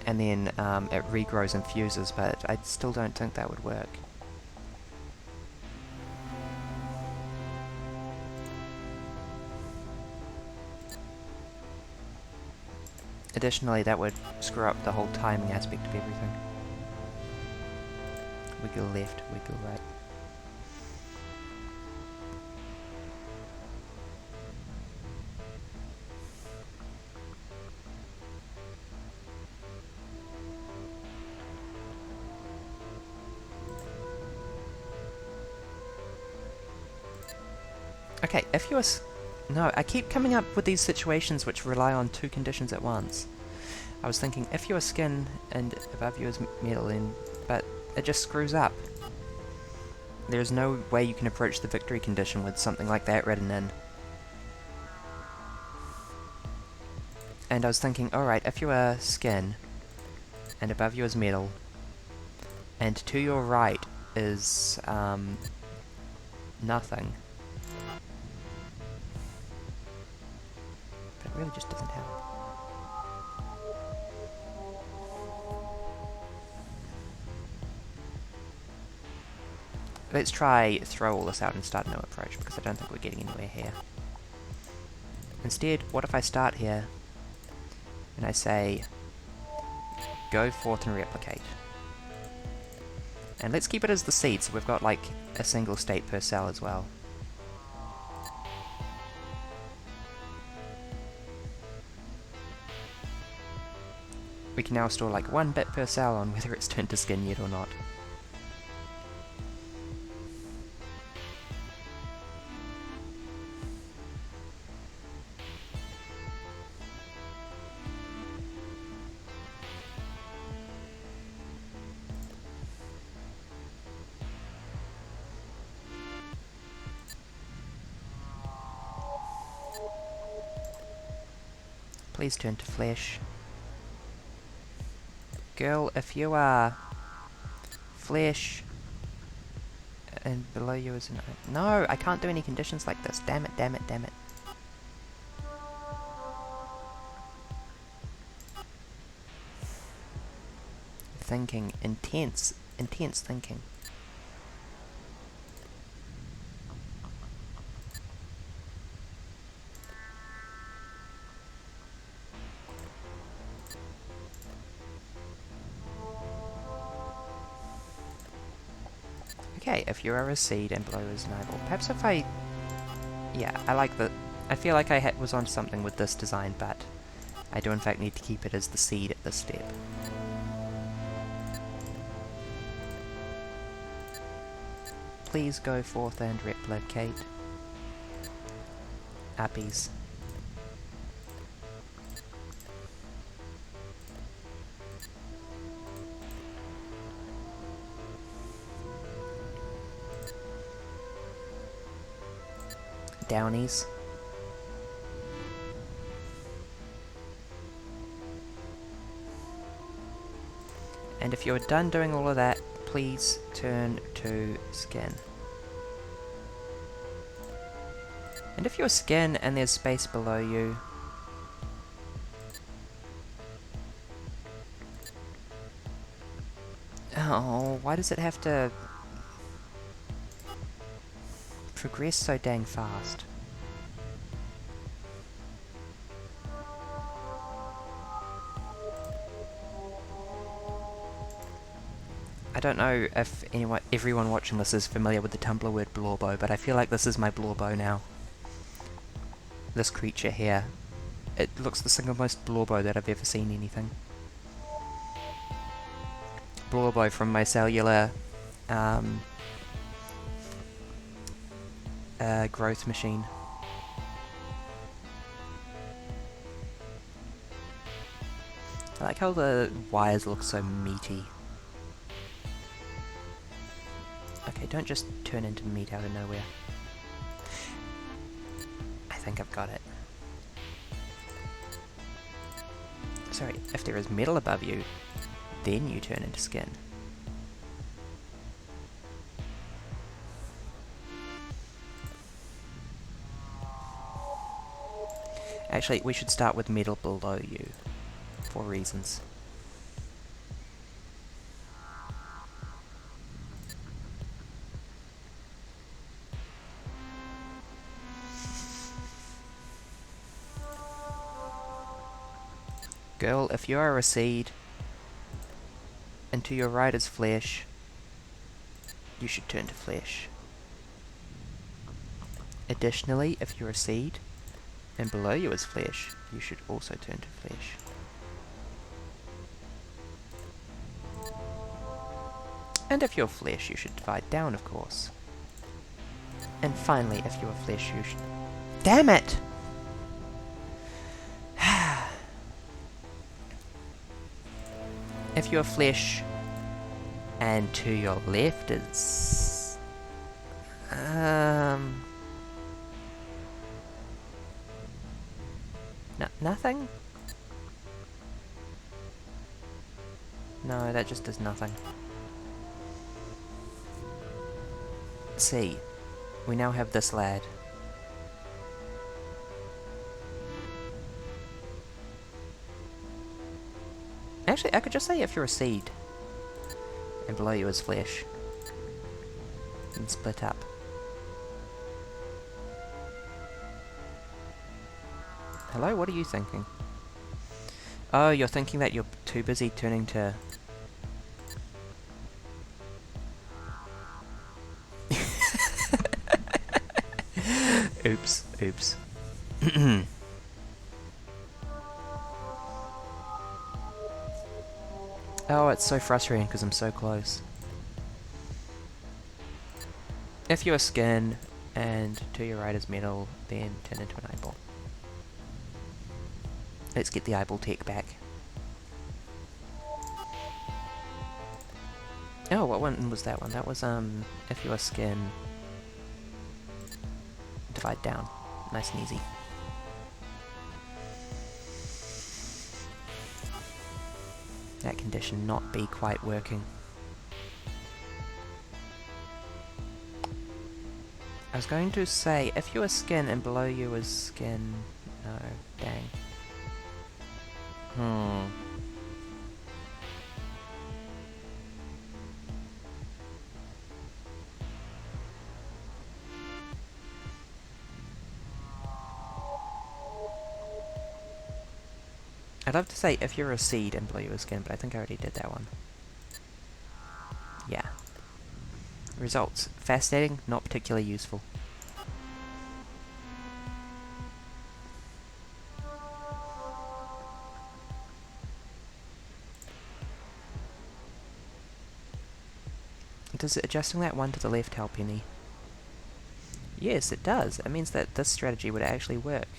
and then it regrows and fuses, but I still don't think that would work. Additionally, that would screw up the whole timing aspect of everything. Wiggle left, wiggle right. Okay, if you're... No, I keep coming up with these situations which rely on two conditions at once. I was thinking, if you're skin and above you is metal, then... but it just screws up. There's no way you can approach the victory condition with something like that written in. And I was thinking, alright, if you are skin, and above you is metal, and to your right is, nothing. But it really just doesn't help. Let's try throw all this out and start a new approach, because I don't think we're getting anywhere here. Instead, what if I start here, and I say, go forth and replicate. And let's keep it as the seed, so we've got like a single state per cell as well. We can now store like 1 bit per cell on whether it's turned to skin yet or not. Please turn to flesh. Girl, if you are flesh and below you is an... No, I can't do any conditions like this. Damn it, damn it, damn it. Thinking. Intense thinking. Okay, if you are a seed and below is an eyeball. Perhaps if I... Yeah, I like the... I feel like I was on something with this design, but I do in fact need to keep it as the seed at this step. Please go forth and replicate. Uppies. Downies. And if you're done doing all of that, please turn to skin. And if you're skin and there's space below you, oh, why does it have to progress so dang fast? I don't know if everyone watching this is familiar with the Tumblr word blorbo, but I feel like this is my blorbo now. This creature here. It looks the single most blorbo that I've ever seen anything. Blorbo from my cellular growth machine. I like how the wires look so meaty. Okay, don't just turn into meat out of nowhere. I think I've got it. Sorry, if there is metal above you, then you turn into skin. Actually, we should start with metal below you, for reasons. Girl, if you are a seed, and to your right is flesh, you should turn to flesh. Additionally, if you're a seed, and below you is flesh, you should also turn to flesh. And if you're flesh, you should divide down, of course. And finally, if you're flesh, you should... Damn it! If you're flesh, and to your left is... nothing? No, that just does nothing. See, we now have this lad. Actually, I could just say if you're a seed, and below you is flesh, and split up. Hello, what are you thinking? Oh, you're thinking that you're too busy turning to... Oops, oops. Oh, it's so frustrating because I'm so close. If you're skin, and to your right is metal, then turn into an eyeball. Let's get the eyeball tech back. Oh, what one was that one? That was, if you're skin, divide down. Nice and easy. That condition not be quite working. I was going to say, if you are skin and below you is skin... No, dang. I'd love to say if you're a seed and below you is skin, but I think I already did that one. Yeah. Results. Fascinating, not particularly useful. Does adjusting that one to the left help any? Yes, it does. It means that this strategy would actually work.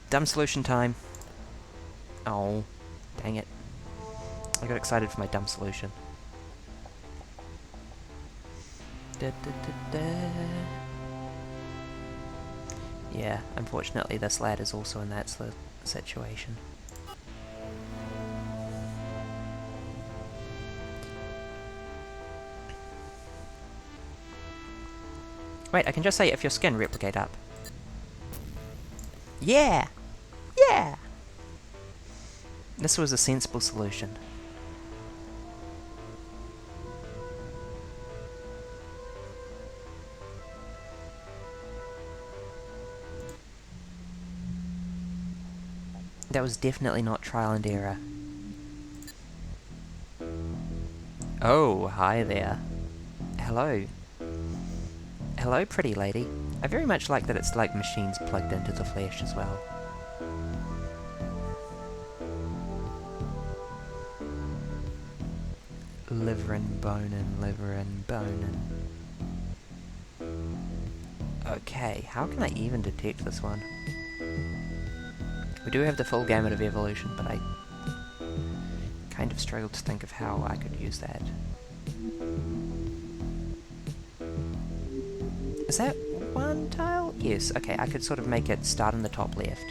Dumb solution time. Oh, dang it. I got excited for my dumb solution. Da, da, da, da. Yeah, unfortunately this lad is also in that situation. Wait, I can just say if your skin replicate up. Yeah! Yeah! This was a sensible solution. That was definitely not trial and error. Oh, hi there. Hello. Hello, pretty lady. I very much like that it's like machines plugged into the flesh as well. Liver and bonin', liver and bonin'. Okay, how can I even detect this one? We do have the full gamut of evolution, but I kind of struggled to think of how I could use that. Is that one tile? Yes, okay, I could sort of make it start in the top left.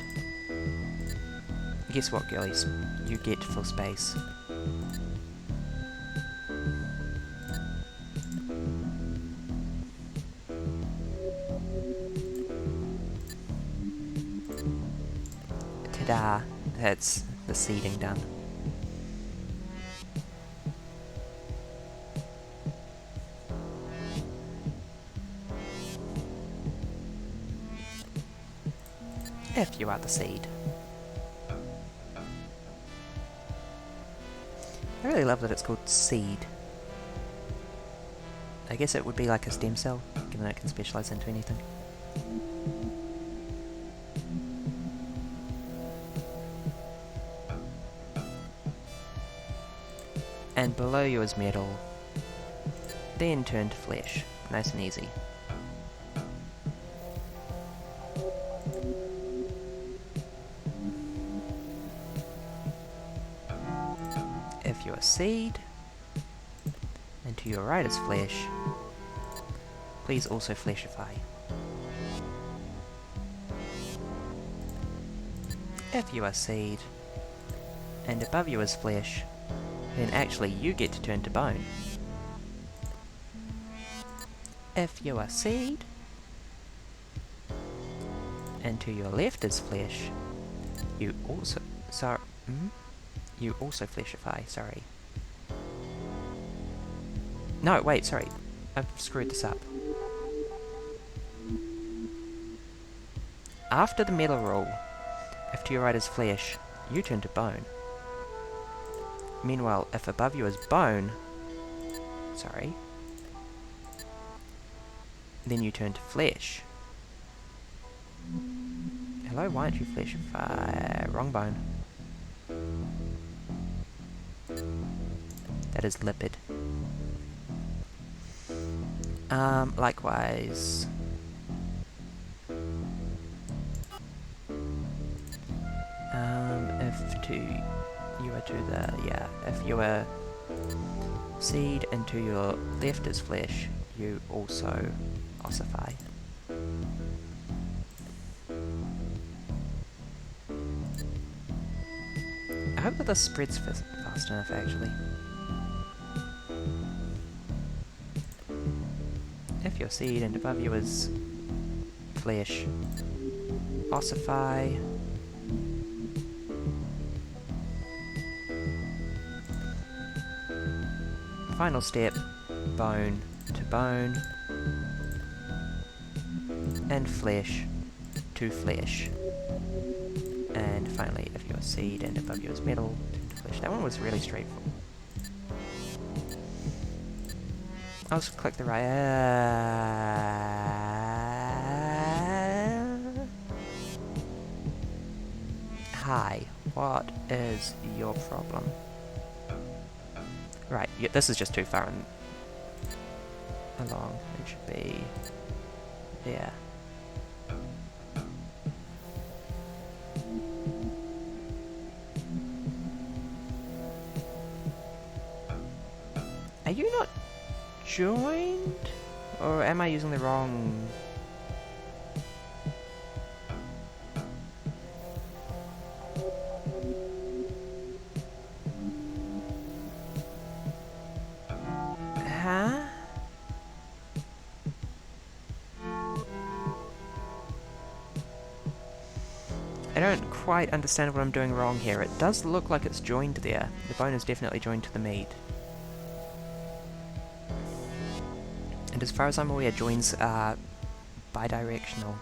Guess what, girlies? You get full space. star, that's the seeding done. If you are the seed. I really love that it's called seed. I guess it would be like a stem cell, given it can specialise into anything. And below you is metal, then turn to flesh. Nice and easy. If you are seed, and to your right is flesh, please also fleshify. If you are seed, and above you is flesh, then actually you get to turn to bone. If you are seed, and to your left is flesh, you also fleshify, sorry. No, wait, sorry. I've screwed this up. After the metal rule, if to your right is flesh, you turn to bone. Meanwhile, if above you is bone, sorry, then you turn to flesh. Hello, why aren't you fleshify? Wrong bone. That is lipid. Likewise. If you are seed and to your left is flesh, you also ossify. I hope that this spreads fast enough, actually. If your seed and above you is flesh, ossify. Final step, bone to bone, and flesh to flesh. And finally, if your seed and above you is metal, turn to flesh. That one was really straightforward. I'll just click the right. Hi, what is your problem? Right, yeah, this is just too far along. It should be there. Are you not joined? Or am I using the wrong... Huh? I don't quite understand what I'm doing wrong here. It does look like it's joined there. The bone is definitely joined to the meat. And as far as I'm aware, joins are bidirectional.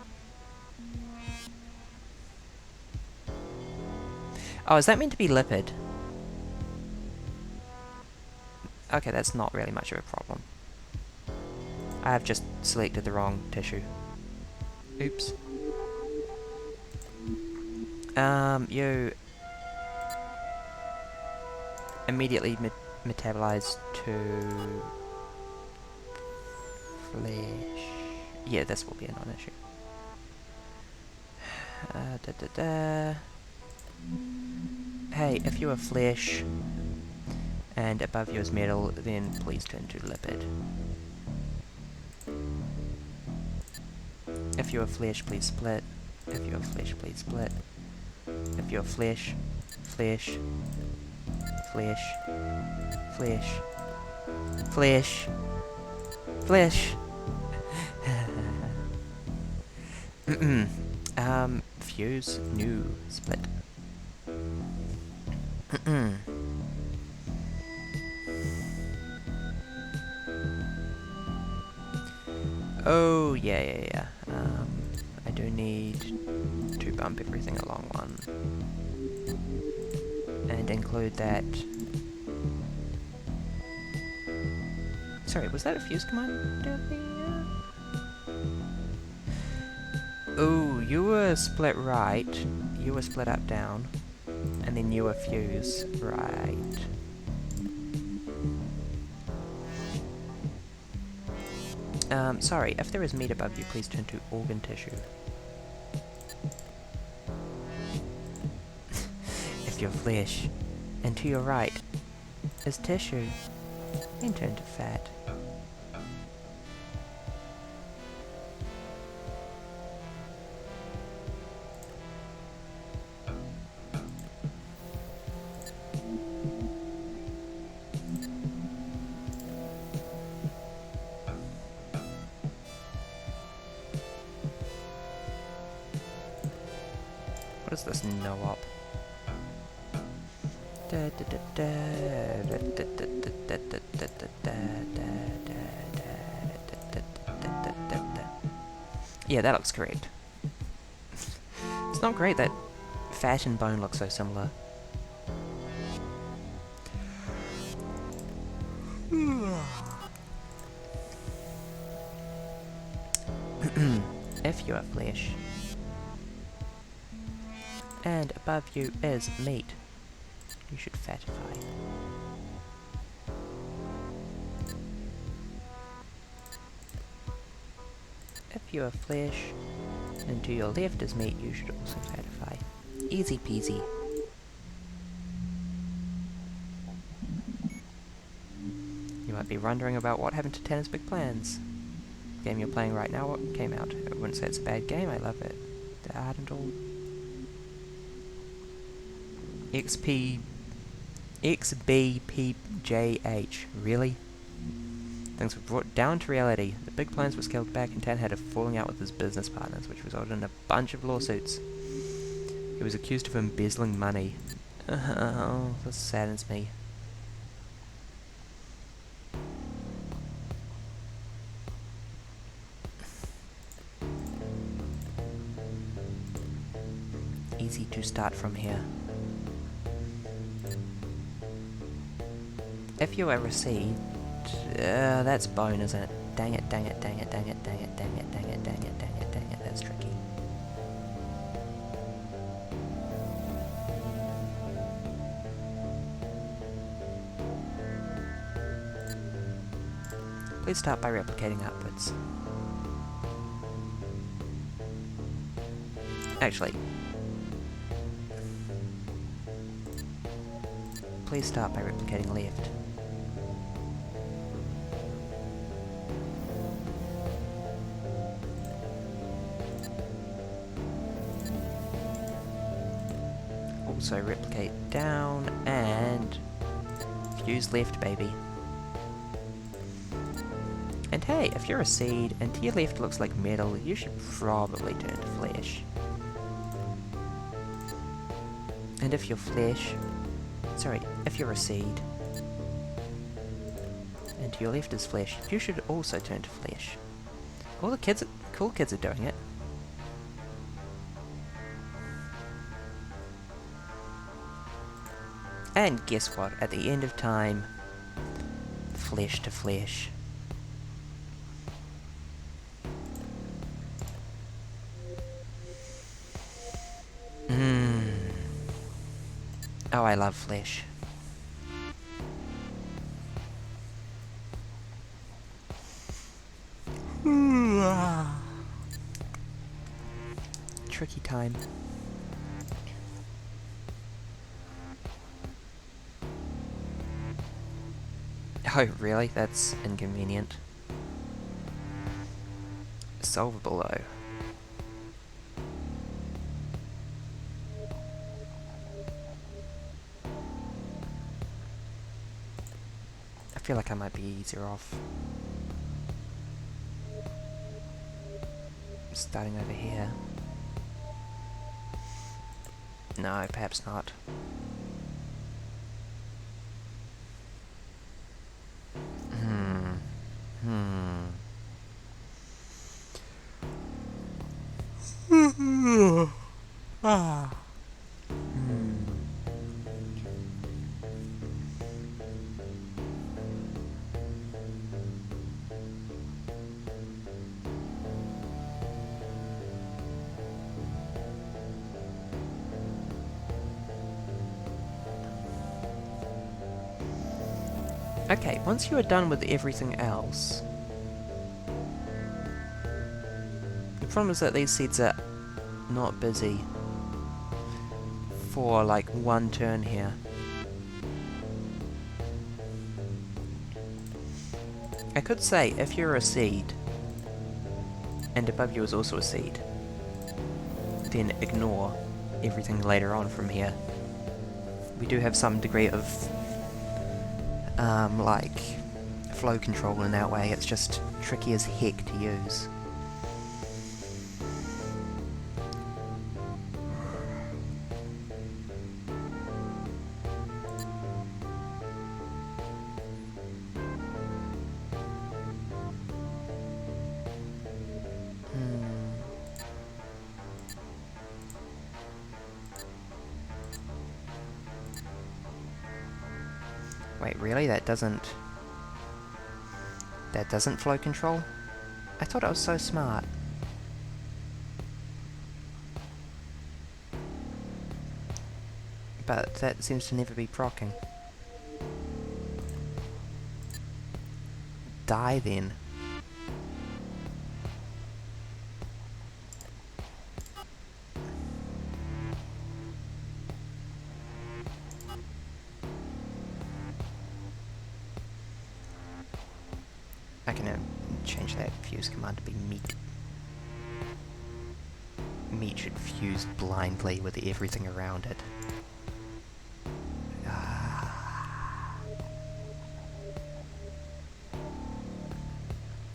Oh, is that meant to be lipid? Okay, that's not really much of a problem. I have just selected the wrong tissue. Oops. You immediately metabolize to flesh. Yeah, this will be a non-issue. Hey, if you are flesh and above you is metal, then please turn to lipid. If you are flesh, please split. If you are flesh, please split. If you are flesh, flesh, flesh, flesh, flesh, flesh. Fuse, new, split. Oh, yeah. I do need to bump everything along one. And include that... Sorry, was that a fuse command down there? Oh, you were split right, you were split up down, and then you were fuse right. Sorry, if there is meat above you, please turn to organ tissue. If you're flesh, and to your right is tissue, then turn to fat. What is this no-op? Yeah, that looks correct. It's not great that fat and bone look so similar. If you are flesh, and above you is meat, you should fatify. If you are flesh, and to your left is meat, you should also fatify. Easy peasy. You might be wondering about what happened to Tanner's big plans. The game you're playing right now, what came out? I wouldn't say it's a bad game, I love it. The art and all. XBPJH, really? Things were brought down to reality. The big plans were scaled back and Tan had a falling out with his business partners, which resulted in a bunch of lawsuits. He was accused of embezzling money. Oh, this saddens me. Easy to start from here. If you ever see... that's bone, isn't it? Dang it, dang it, dang it, dang it, dang it, dang it, dang it, dang it, dang it, dang it, that's tricky. Please start by replicating upwards. Actually, please start by replicating left. Also replicate down and fuse left, baby. And hey, if you're a seed and to your left looks like metal, you should probably turn to flesh. And if you're flesh, sorry, if you're a seed and to your left is flesh, you should also turn to flesh. All the kids, cool kids are doing it. And guess what? At the end of time, flesh to flesh. Oh, I love flesh. Tricky time. Oh, really? That's inconvenient. Solvable, though. I feel like I might be easier off starting over here. No, perhaps not. Ah. Hmm. Okay, once you are done with everything else, the problem is that these seeds are not busy for like one turn here. I could say if you're a seed and above you is also a seed, then ignore everything later on from here. We do have some degree of like flow control in that way. It's just tricky as heck to use. Wait, really? That doesn't flow control? I thought I was so smart. But that seems to never be proccing. Die then. I can change that fuse command to be meat. Meat should fuse blindly with everything around it.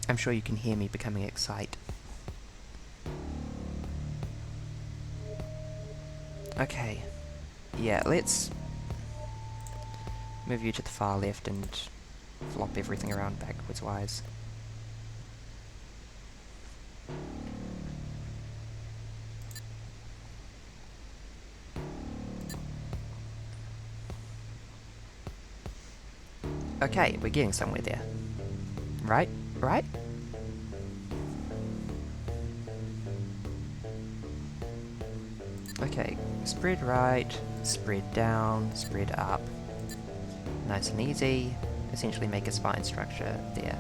I'm sure you can hear me becoming excited. Okay. Yeah, let's move you to the far left and flop everything around backwards wise. Okay, we're getting somewhere there. Right? Right? Okay, spread right, spread down, spread up. Nice and easy. Essentially make a spine structure there.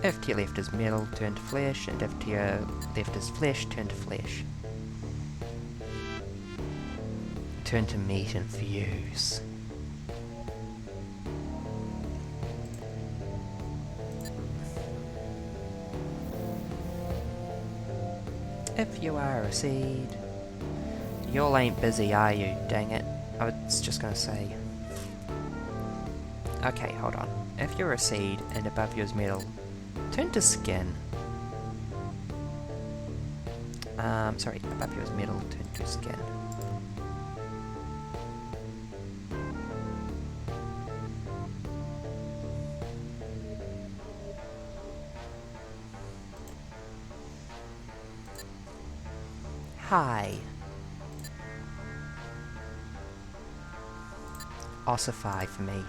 If to your left is metal, turn to flesh, and if to your left is flesh, turn to flesh. Turn to meat and fuse. If you are a seed, y'all ain't busy, are you? Dang it. I was just gonna say. Okay, hold on. If you're a seed and above you is metal, turn to skin. Sorry, above you is metal, turn to skin. Hi. Ossify for me.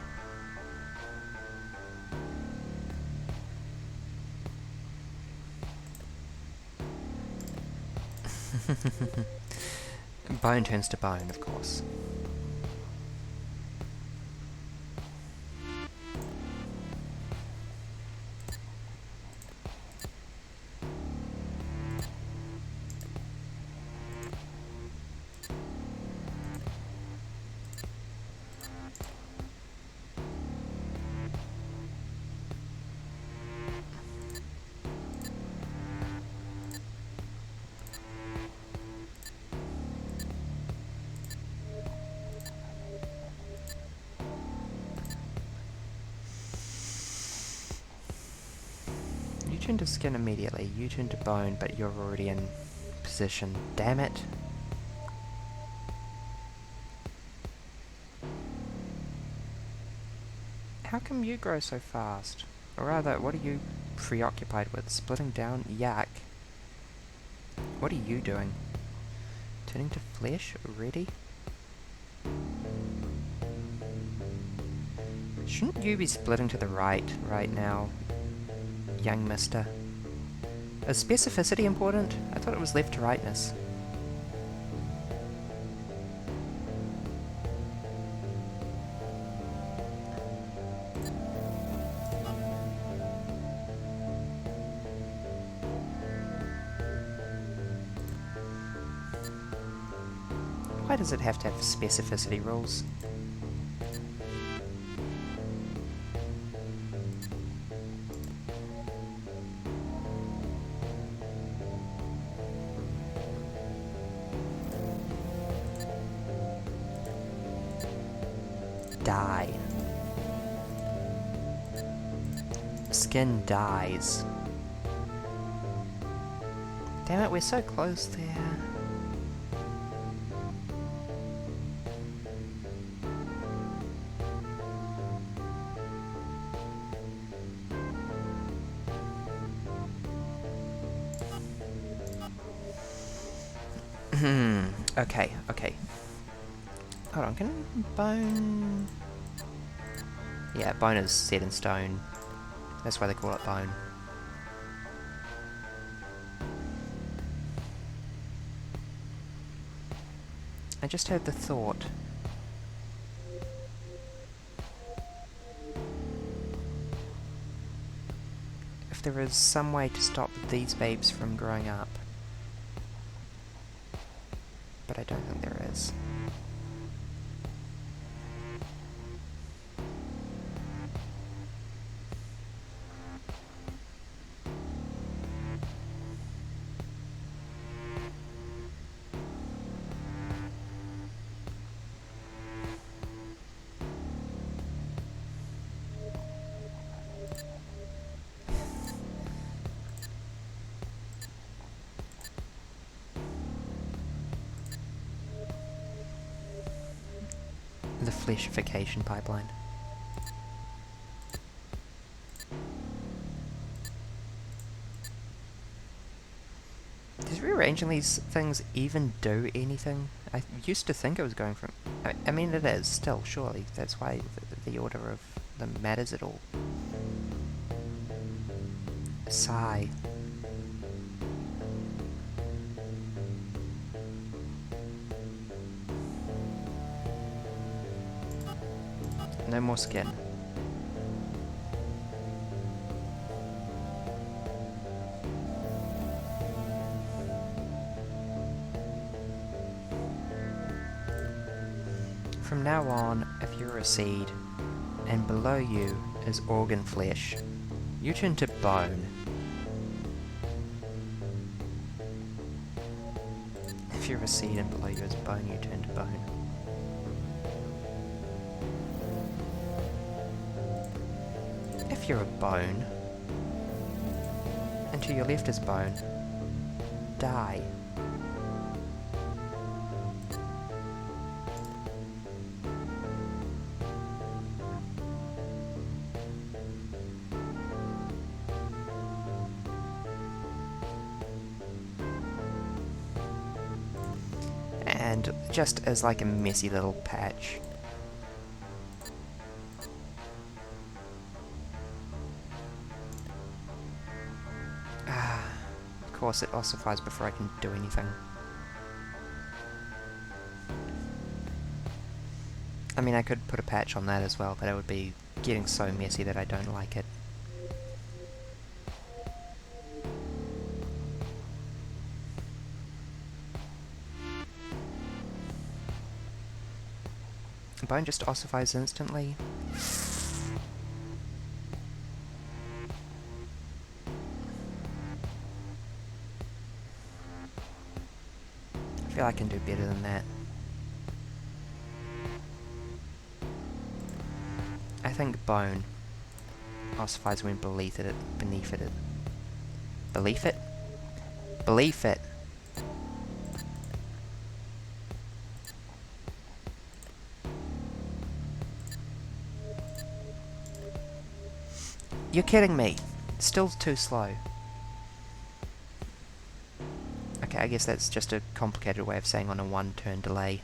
Bone turns to bone, of course. You turn to skin immediately, you turn to bone, but you're already in position. Damn it. How come you grow so fast? Or rather, what are you preoccupied with? Splitting down? Yak. What are you doing? Turning to flesh already? Shouldn't you be splitting to the right now, young mister? Is specificity important? I thought it was left to rightness. Why does it have to have specificity rules? Die. Skin dies. Damn it, we're so close there. Okay. Hold on, can bone... Yeah, bone is set in stone. That's why they call it bone. I just had the thought. If there is some way to stop these babes from growing up. But I don't think there is. The fleshification pipeline. Does rearranging these things even do anything? I used to think it was going from... I mean, it is, still, surely. That's why the order of them matters at all. Sigh. No more skin. From now on, if you're a seed, and below you is organ flesh, you turn to bone. If you're a seed and below you is bone, you turn to bone. If you're a bone, and to your left is bone, die. And just as like a messy little patch. Of course it ossifies before I can do anything. I mean, I could put a patch on that as well, but it would be getting so messy that I don't like it. Bone just ossifies instantly. I feel I can do better than that. I think bone ossifies when beneath it. Belief it? Belief it! You're kidding me! Still too slow. Okay, I guess that's just a complicated way of saying on a 1-turn delay.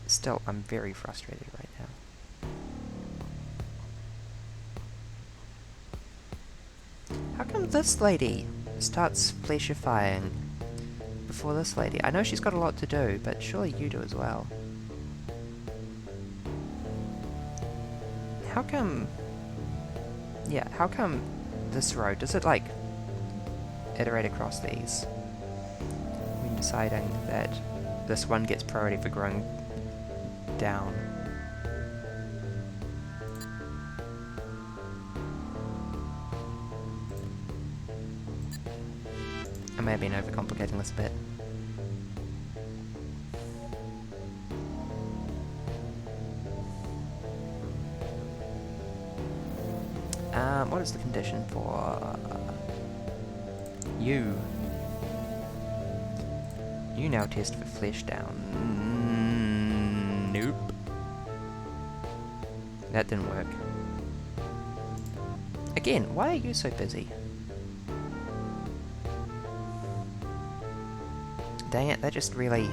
Still, I'm very frustrated right now. How come this lady starts fleshifying before this lady? I know she's got a lot to do, but surely you do as well. How come... Yeah, how come this road, does it like iterate across these when deciding that this one gets priority for growing down? I may have been overcomplicating this a bit. What is the condition for you? You now test for flesh down. Nope. That didn't work. Again, why are you so busy? Dang it, that just really...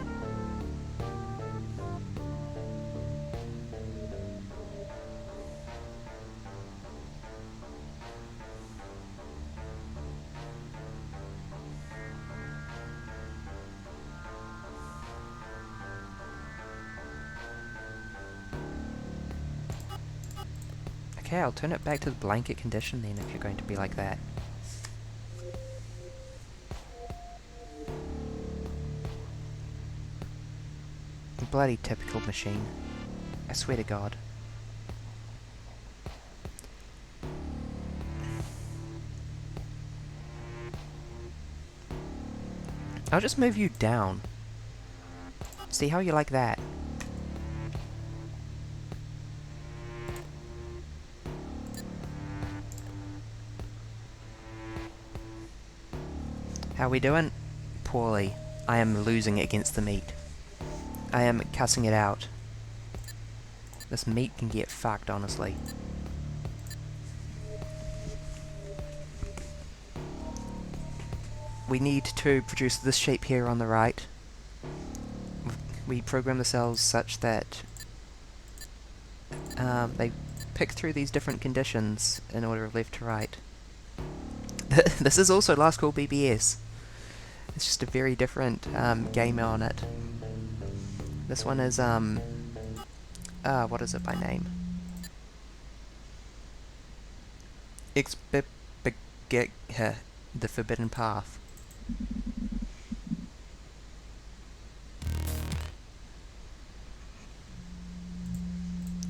Okay, I'll turn it back to the blanket condition then if you're going to be like that. Bloody typical machine. I swear to God. I'll just move you down. See how you like that? How are we doing? Poorly. I am losing against the meat. I am cussing it out. This meat can get fucked, honestly. We need to produce this shape here on the right. We program the cells such that they pick through these different conditions in order of left to right. This is also Last Call BBS. It's just a very different game on it. This one is, what is it by name? The Forbidden Path.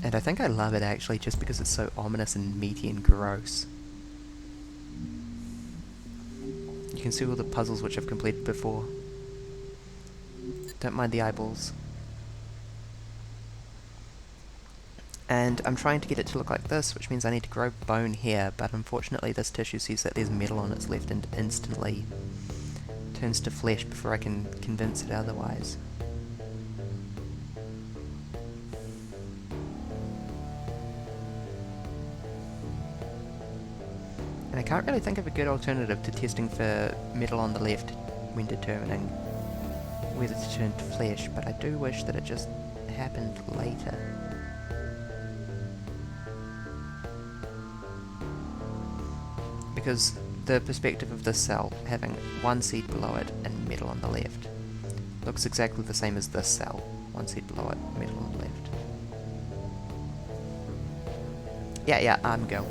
And I think I love it actually just because it's so ominous and meaty and gross. You can see all the puzzles which I've completed before. Don't mind the eyeballs. And I'm trying to get it to look like this, which means I need to grow bone here, but unfortunately this tissue sees that there's metal on its left and instantly turns to flesh before I can convince it otherwise. And I can't really think of a good alternative to testing for metal on the left when determining whether to turn to flesh, but I do wish that it just happened later. Because the perspective of this cell, having one seed below it and metal on the left, looks exactly the same as this cell, one seed below it, metal on the left. Yeah, I'm go.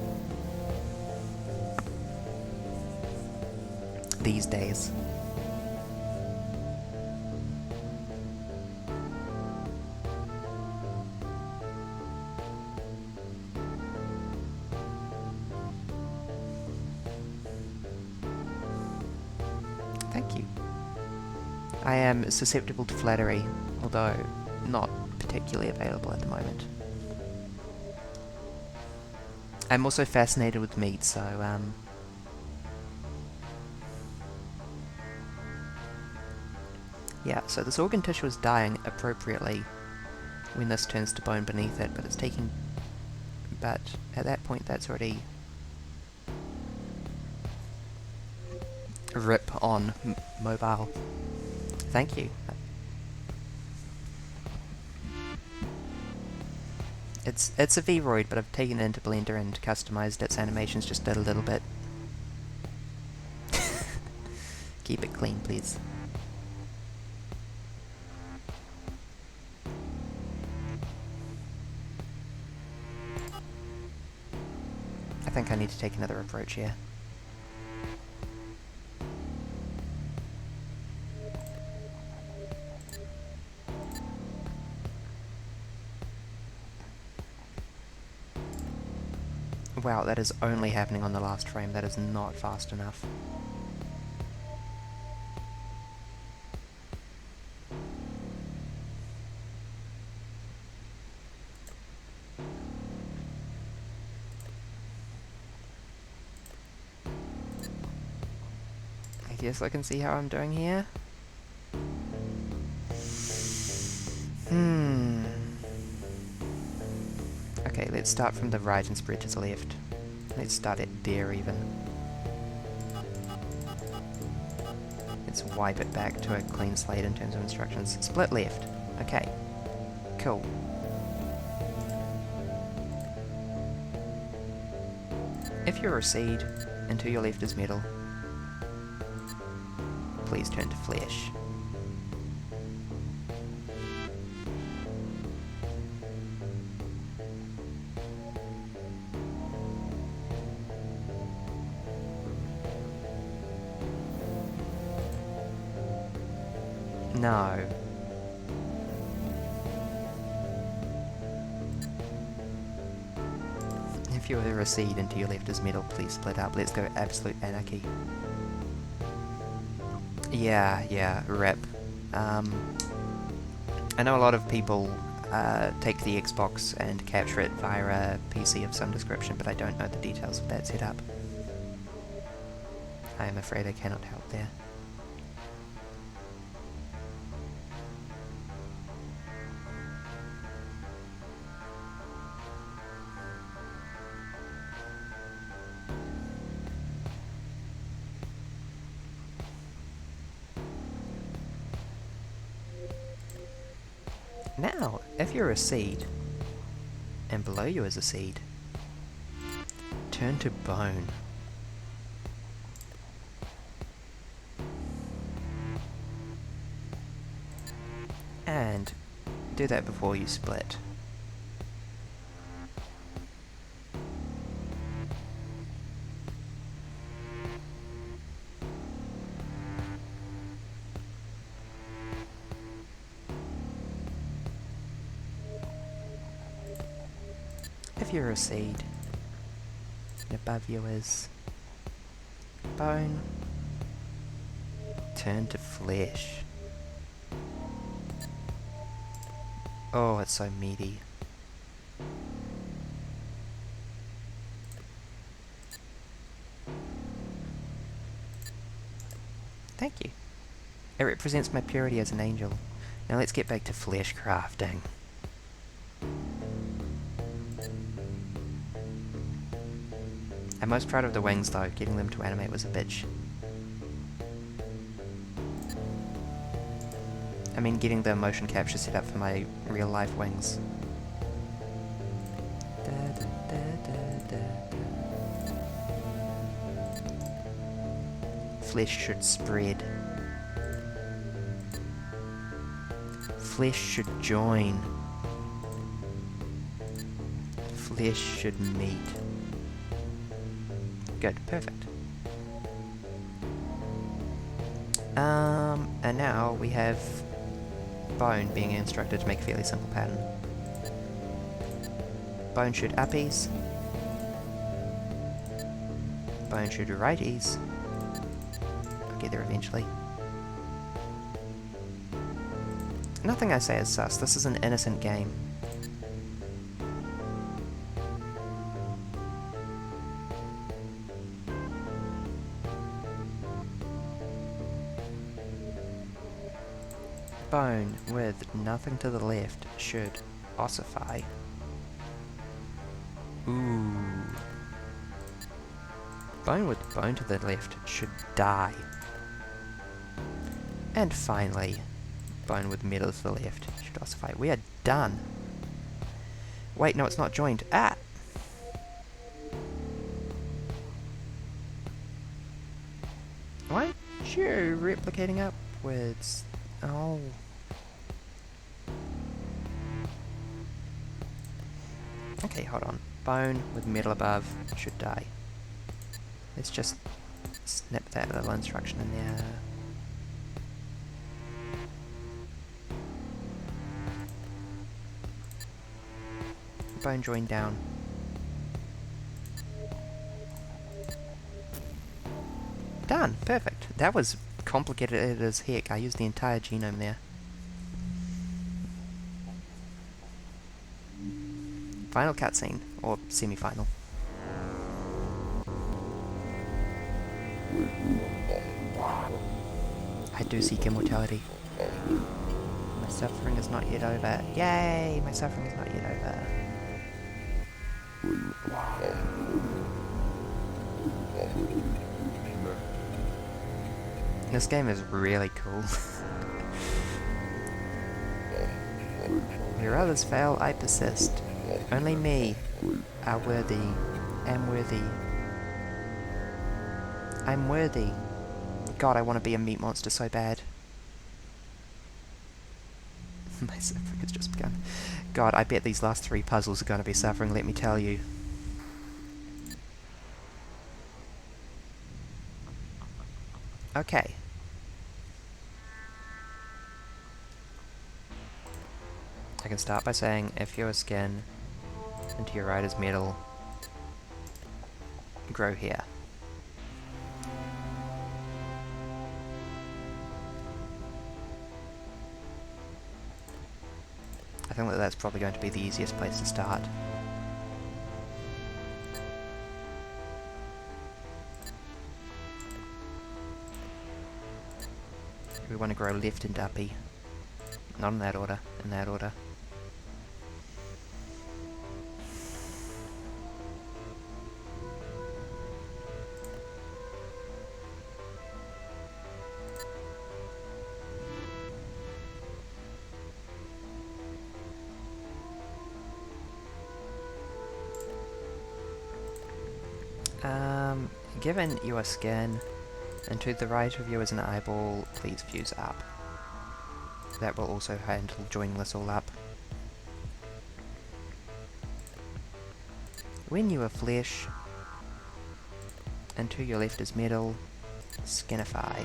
These days. Thank you. I am susceptible to flattery, although not particularly available at the moment. I'm also fascinated with meat, so yeah, so this organ tissue is dying appropriately when this turns to bone beneath it, but it's taking but at that point that's already rip on mobile. Thank you. It's a Vroid, but I've taken it into Blender and customized its animations just a little bit. Keep it clean, please. I think I need to take another approach here. Wow, that is only happening on the last frame. That is not fast enough. I guess I can see how I'm doing here. Okay, let's start from the right and spread to the left. Let's start it there even. Let's wipe it back to a clean slate in terms of instructions. Split left. Okay. Cool. If you recede and to your left is metal, please turn to flesh. No. If you were to recede into your left is metal, please split up. Let's go absolute anarchy. Yeah, rip. I know a lot of people take the Xbox and capture it via a PC of some description, but I don't know the details of that setup. I am afraid I cannot help there. Now, if you're a seed, and below you is a seed, turn to bone. And do that before you split. If you're a seed, and above you is bone, turn to flesh. Oh, it's so meaty. Thank you. It represents my purity as an angel. Now let's get back to flesh crafting. I'm most proud of the wings though, getting them to animate was a bitch. I mean, getting the motion capture set up for my real life wings. Flesh should spread. Flesh should join. Flesh should meet. Good, perfect. And now we have bone being instructed to make a fairly simple pattern. Bone should uppies. Bone should righties. I'll get there eventually. Nothing I say is sus, this is an innocent game. Bone with nothing to the left should ossify. Ooh. Bone with bone to the left should die. And finally, bone with metal to the left should ossify. We are done. Wait, no, it's not joined. Ah! Why aren't you replicating upwards? Oh. Okay, hold on. Bone with metal above should die. Let's just snip that little instruction in there. Bone join down. Done! Perfect. That was complicated as heck. I used the entire genome there. Final cutscene, or semi-final. I do seek immortality. My suffering is not yet over. Yay! My suffering is not yet over. This game is really cool. Where others fail, I persist. Only me are worthy. Am worthy. I'm worthy. God, I want to be a meat monster so bad. My suffering has just begun. God, I bet these last 3 puzzles are going to be suffering, let me tell you. Okay. I can start by saying, if your skin into your right is metal, grow here. I think that that's probably going to be the easiest place to start. We want to grow left and uppy. Not in that order, in that order. Given your skin, and to the right of you is an eyeball, please fuse up. That will also handle joining this all up. When you are flesh, and to your left is metal, skinify.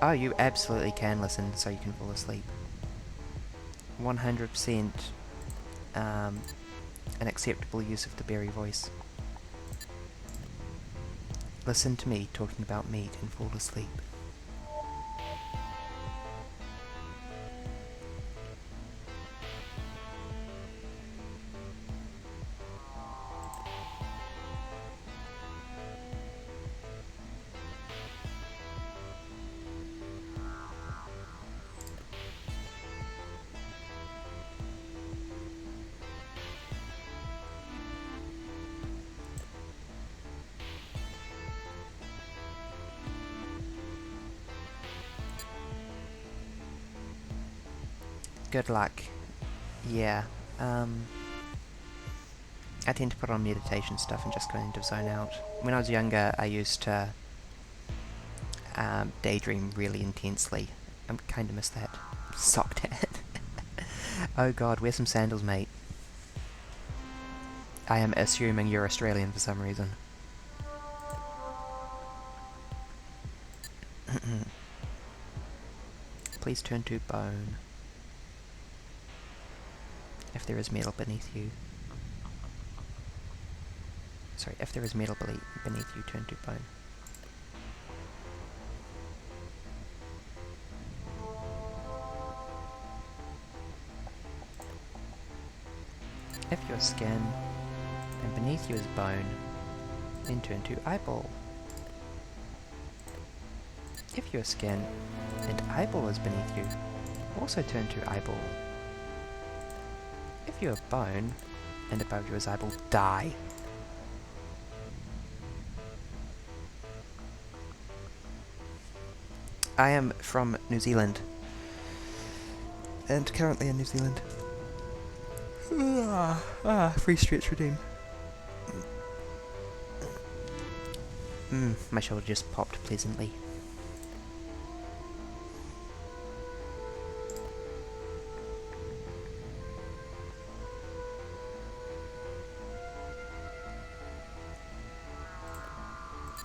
Oh, you absolutely can listen so you can fall asleep. 100% an acceptable use of the berry voice. Listen to me talking about meat and fall asleep. Good luck. Yeah, I tend to put on meditation stuff and just go into zone out. When I was younger, I used to daydream really intensely. I kind of miss that. Sock dad. Oh god, wear some sandals, mate. I am assuming you're Australian for some reason. Please turn to bone. If there is metal beneath you. Sorry, if there is metal beneath you, turn to bone. If your skin and beneath you is bone, then turn to eyeball. If your skin and eyeball is beneath you, also turn to eyeball. If you're bone, and above you is eyeball, die. I am from New Zealand. And currently in New Zealand. Free stretch redeem. My shoulder just popped pleasantly.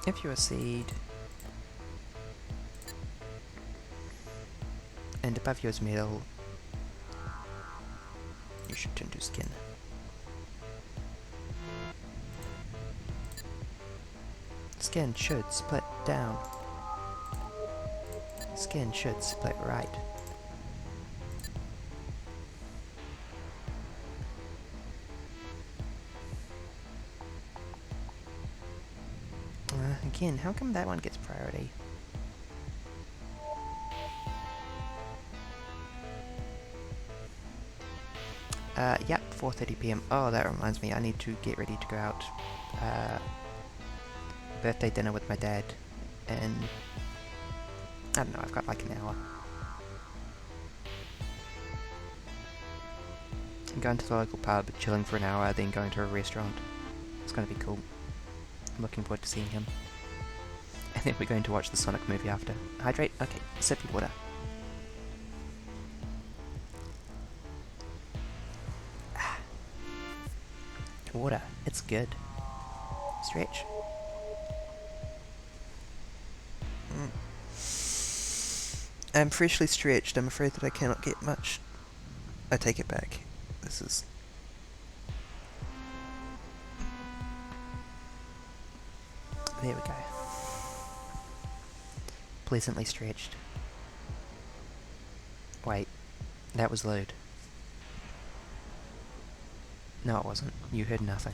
If you're a seed, and above you is metal, you should turn to skin. Skin should split down. Skin should split right. Again, how come that one gets priority? Yep, 4:30 PM. Oh, that reminds me, I need to get ready to go out. Birthday dinner with my dad, and I don't know, I've got like an hour. I'm going to the local pub, chilling for an hour, then going to a restaurant. It's going to be cool. I'm looking forward to seeing him. And then we're going to watch the Sonic movie after. Hydrate? Okay, sip your water. Water, it's good. Stretch. I'm freshly stretched. I'm afraid that I cannot get much. I take it back. This is... There we go. Pleasantly stretched. Wait, that was lewd. No, it wasn't. You heard nothing.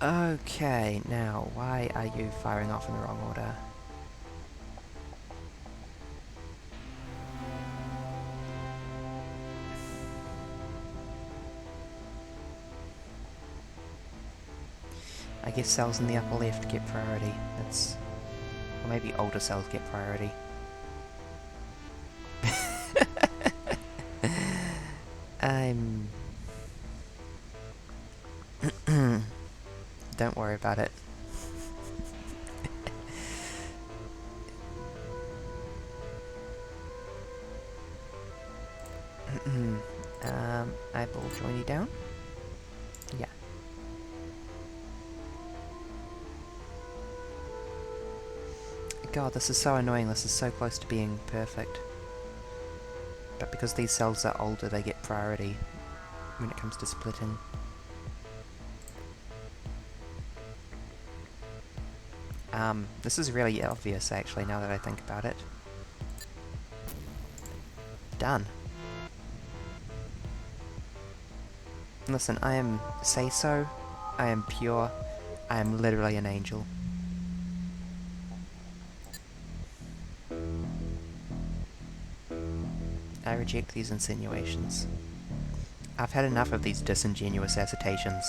Okay, now, why are you firing off in the wrong order? I guess cells in the upper left get priority. That's... or maybe older cells get priority. Don't worry about it. Eyeball joiny down? Yeah. God, this is so annoying. This is so close to being perfect. But because these cells are older, they get priority when it comes to splitting. This is really obvious actually, now that I think about it. Done. Listen, I am say-so, I am pure, I am literally an angel. I reject these insinuations. I've had enough of these disingenuous assertions.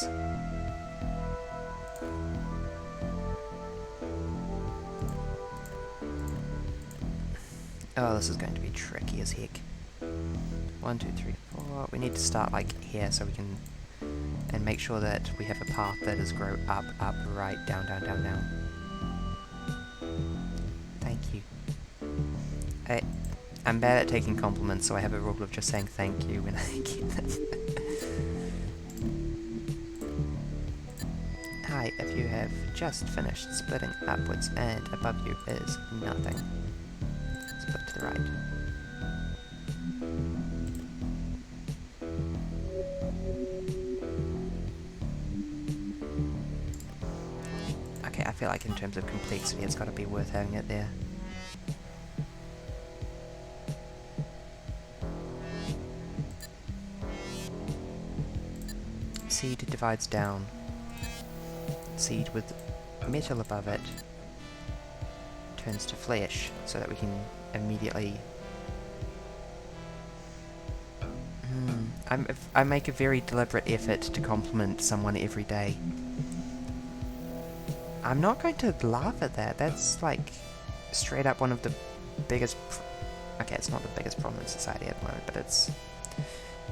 Oh, this is going to be tricky as heck. 1, 2, 3, 4. We need to start like here so we can... and make sure that we have a path that is grow up, up, right, down, down, down, down. Thank you. I'm bad at taking compliments, so I have a rule of just saying thank you when I get them. Hi, if you have just finished splitting upwards and above you is nothing. Split to the right. Okay, I feel like in terms of complexity it's got to be worth having it there. Seed divides down. Seed with metal above it turns to flesh, so that we can immediately... I make a very deliberate effort to compliment someone every day. I'm not going to laugh at that. That's like straight up one of the biggest... Okay, it's not the biggest problem in society at the moment, but it's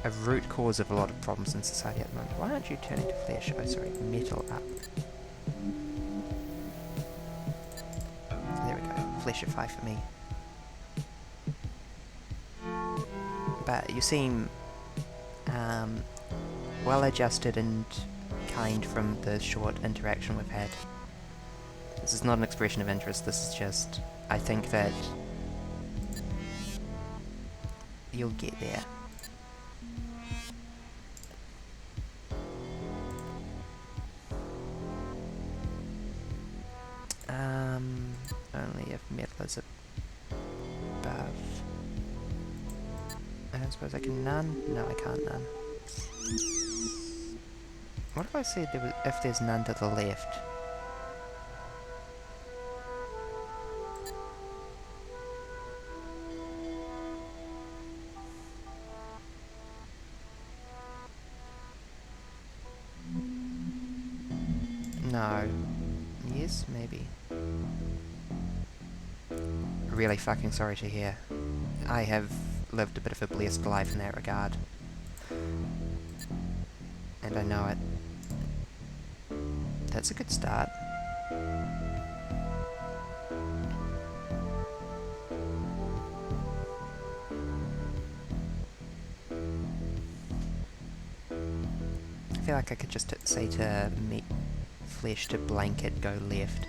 a root cause of a lot of problems in society at the moment. Why aren't you turning to flesh? Oh, sorry, metal up. There we go. Flesh at 5 for me. But you seem well adjusted and kind from the short interaction we've had. This is not an expression of interest, this is just... I think that you'll get there. Only if metal is above. I don't suppose I can none? No, I can't none. What if I said there was, if there's none to the left? No. Yes, maybe. Really fucking sorry to hear. I have lived a bit of a blessed life in that regard. And I know it. That's a good start. I feel like I could just say to meat flesh to blanket go left.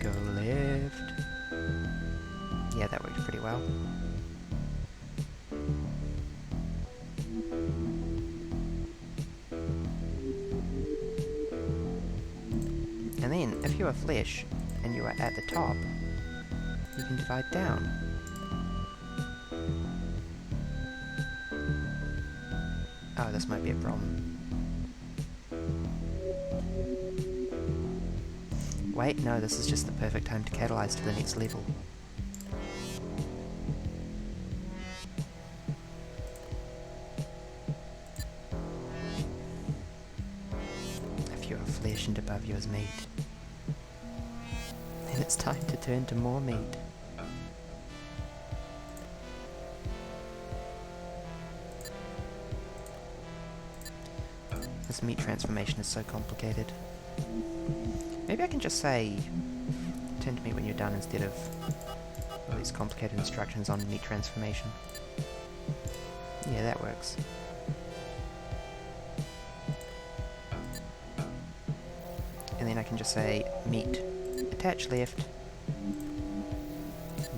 Go left. Yeah, that worked pretty well. And then, if you are flesh, and you are at the top, you can divide down. Oh, this might be a problem. Wait, no, this is just the perfect time to catalyze to the next level. If you are flesh and above you is meat, then it's time to turn to more meat. This meat transformation is so complicated. Maybe I can just say, turn to me when you're done instead of all these complicated instructions on meat transformation. Yeah, that works. And then I can just say, meat, attach left,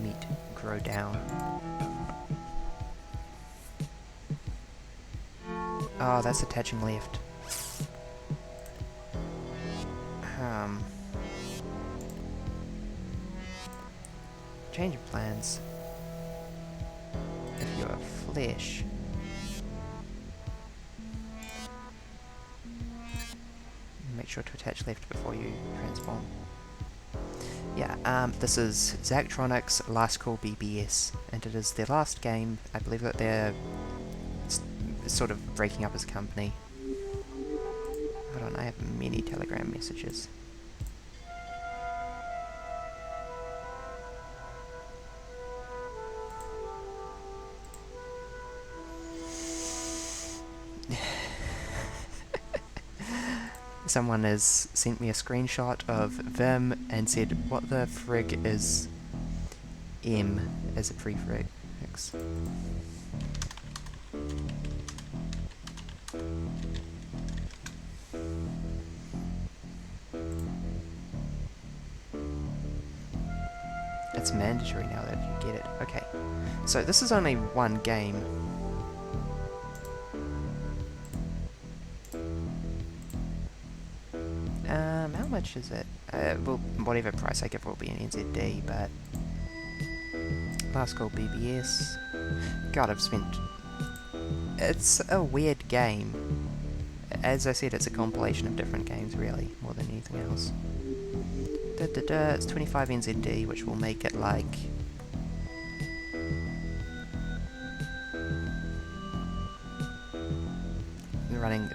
meat, grow down. Oh, that's attaching left. Change of plans. If you are flesh, make sure to attach left before you transform. Yeah, this is Zachtronics' last call BBS, and it is their last game. I believe that they're sort of breaking up as a company. Hold on, I have many Telegram messages. Someone has sent me a screenshot of Vim and said, what the frig is M as a prefix? It's mandatory now that you get it. Okay, so this is only one game. How much is it? Well, whatever price I give will be an NZD, but... Last call BBS. God, I've spent... It's a weird game. As I said, it's a compilation of different games, really, more than anything else. It's 25 NZD, which will make it like... I'm running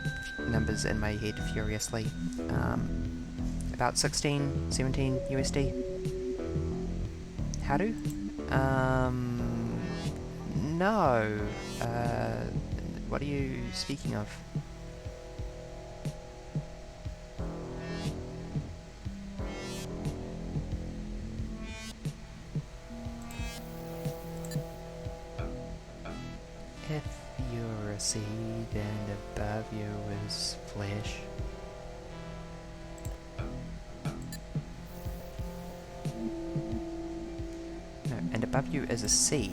numbers in my head furiously. About 16, 17 USD. How do? No. What are you speaking of? If you're a seed and above you is flesh. No, and above you is a seed.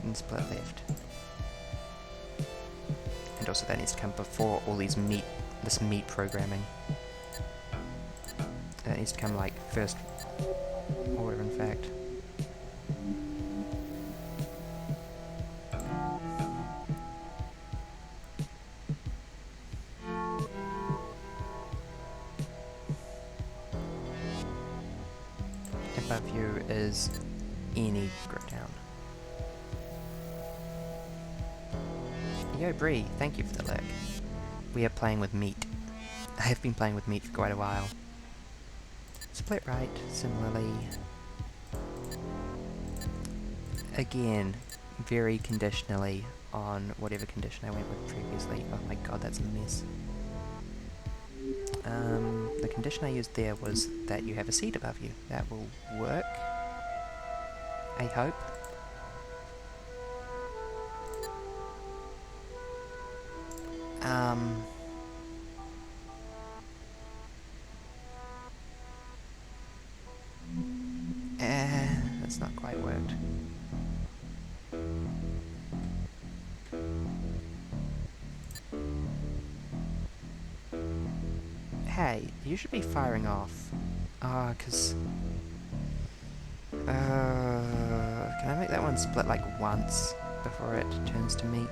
And split left. And also that needs to come before all these this meat programming. That needs to come like first order, in fact. Above you is any grow down. Yo Bree, thank you for the lurk. We are playing with meat. I have been playing with meat for quite a while. Split right, similarly. Again, very conditionally on whatever condition I went with previously. Oh my god, that's a mess. The condition I used there was that you have a seed above you. That will work, I hope. That's not quite worked. Hey, you should be firing off. Cause... can I make that one split like once before it turns to meat?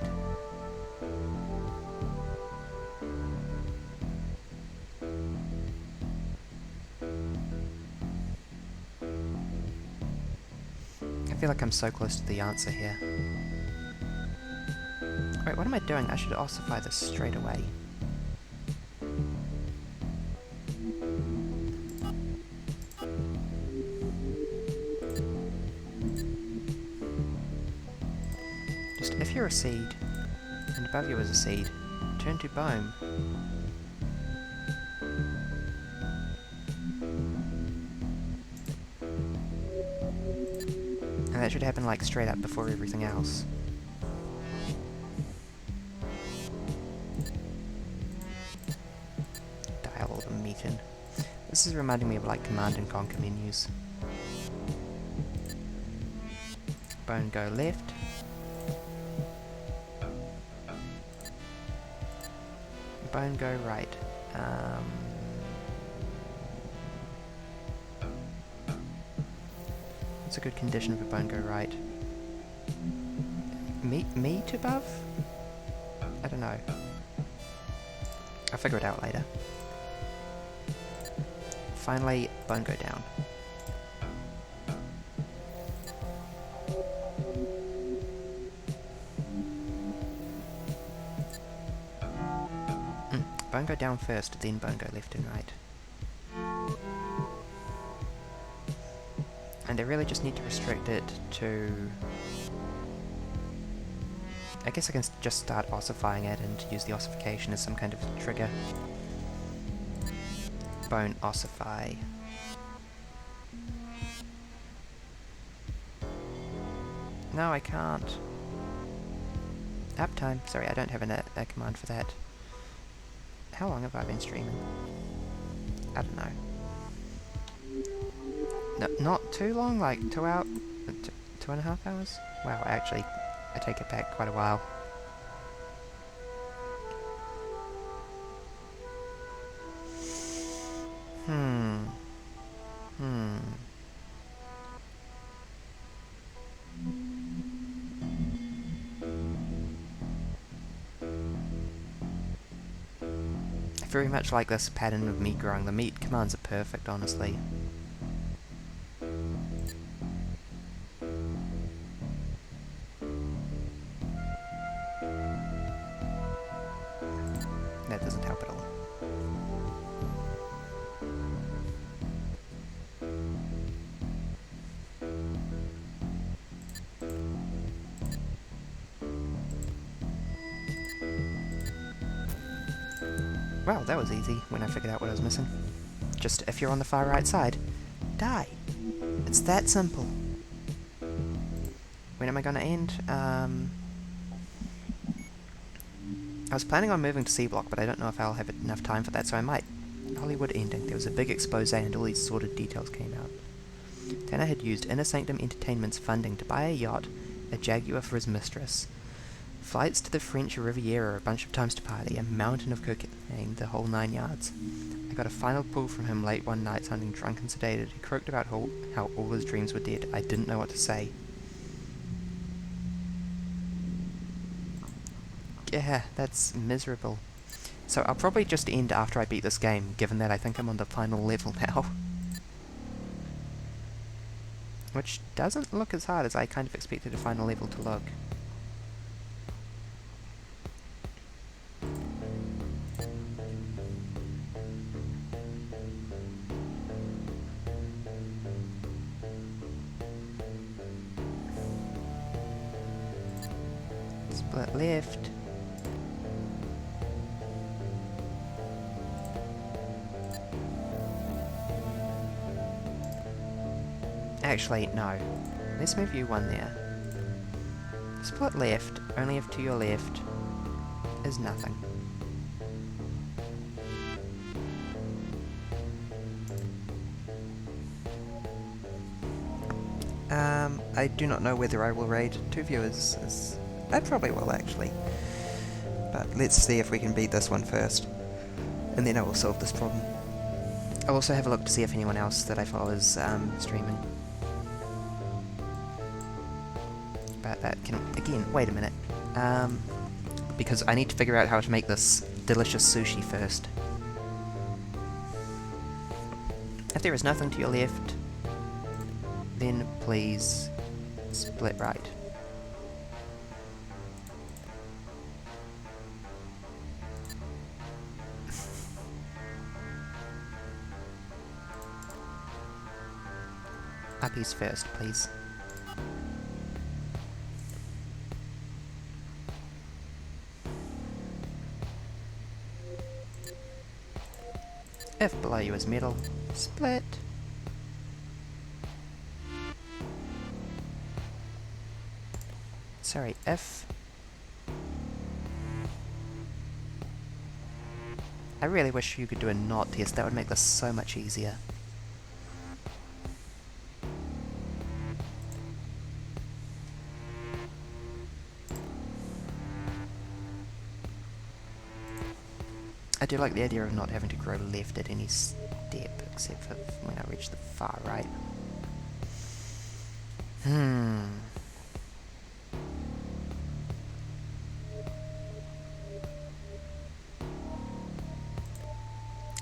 I feel like I'm so close to the answer here. Wait, what am I doing? I should ossify this straight away. Just, if you're a seed, and above you is a seed, turn to bone. And that should happen like straight up before everything else. Dial all the meat in. This is reminding me of like Command and Conquer menus. Bone go left. Bone go right. What's a good condition for bone go right? Meat above? I don't know. I'll figure it out later. Finally, bone go down. Bone go down first, then bone go left and right. And I really just need to restrict it to... I guess I can just start ossifying it and use the ossification as some kind of trigger. Bone ossify. No, I can't. Uptime. Sorry, I don't have a command for that. How long have I been streaming? I don't know. No, not too long, like 2 hours, 2.5 hours? Wow, actually, I take it back quite a while. I very much like this pattern of meat growing. The meat commands are perfect, honestly. That doesn't help at all. Well, that was easy when I figured out what I was missing. Just, if you're on the far right side, die. It's that simple. When am I going to end? I was planning on moving to C Block, but I don't know if I'll have enough time for that, so I might. Hollywood ending. There was a big expose and all these sordid details came out. Tanner had used Inner Sanctum Entertainment's funding to buy a yacht, a Jaguar for his mistress. Flights to the French Riviera a bunch of times to party, a mountain of cocaine, the whole 9 yards. I got a final pull from him late one night, sounding drunk and sedated. He croaked about how all his dreams were dead. I didn't know what to say. Yeah, that's miserable. So I'll probably just end after I beat this game, given that I think I'm on the final level now. Which doesn't look as hard as I kind of expected a final level to look. Split left. Actually, no. Let's move you one there. Split left, only if to your left, is nothing. I do not know whether I will raid 2 viewers. I probably will, actually. But let's see if we can beat this one first. And then I will solve this problem. I'll also have a look to see if anyone else that I follow is streaming. But that can... Again, wait a minute. Because I need to figure out how to make this delicious sushi first. If there is nothing to your left, then please split right. Uppies first, please. If below you is metal, split. Sorry, if... I really wish you could do a knot test, that would make this so much easier. I do like the idea of not having to grow left at any step, except for when I reach the far right.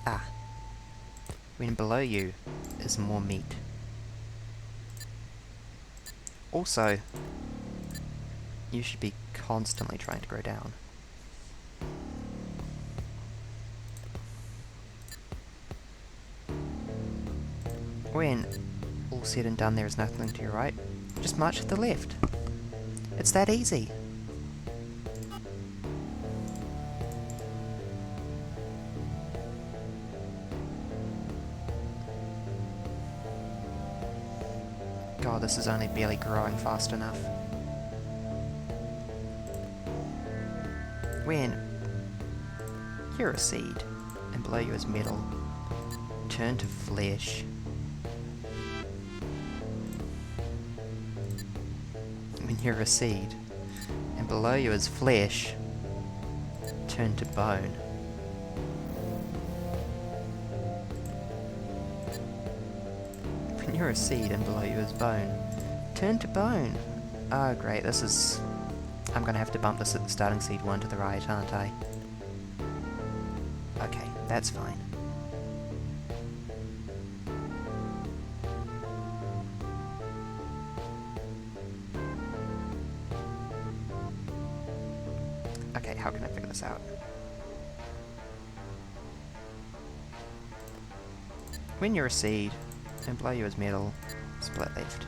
Ah. When below you is more meat. Also, you should be constantly trying to grow down. When all said and done there is nothing to your right, just march to the left. It's that easy. God, this is only barely growing fast enough. When you're a seed, and below you is metal, turn to flesh. When you're a seed, and below you is flesh, turn to bone. When you're a seed and below you is bone, turn to bone. Oh great, this is... I'm gonna have to bump this at the starting seed one to the right, aren't I? Okay, That's fine. Okay, how can I figure this out? When you're a seed, and below you is metal, split left.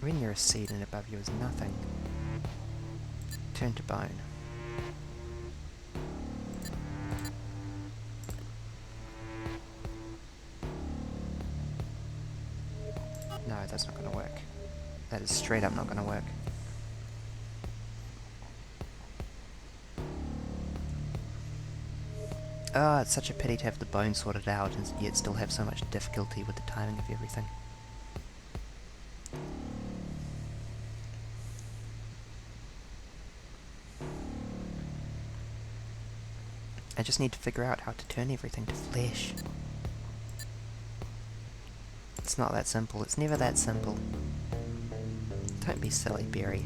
When you're a seed and above you is nothing, turn to bone. No, that's not going to work. That is straight up not going to work. Oh, it's such a pity to have the bone sorted out and yet still have so much difficulty with the timing of everything. I just need to figure out how to turn everything to flesh. It's not that simple. It's never that simple. Don't be silly, Barry.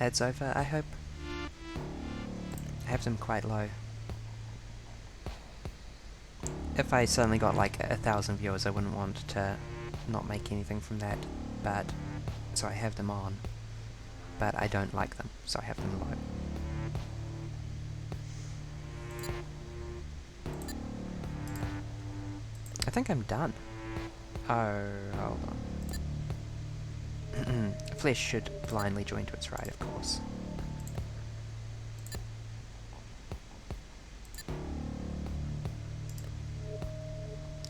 Ads over, I hope. I have them quite low. If I suddenly got like 1,000 viewers, I wouldn't want to not make anything from that, but so I have them on, but I don't like them, so I have them low. I think I'm done. Oh, hold on. Flesh should blindly join to its right, of course.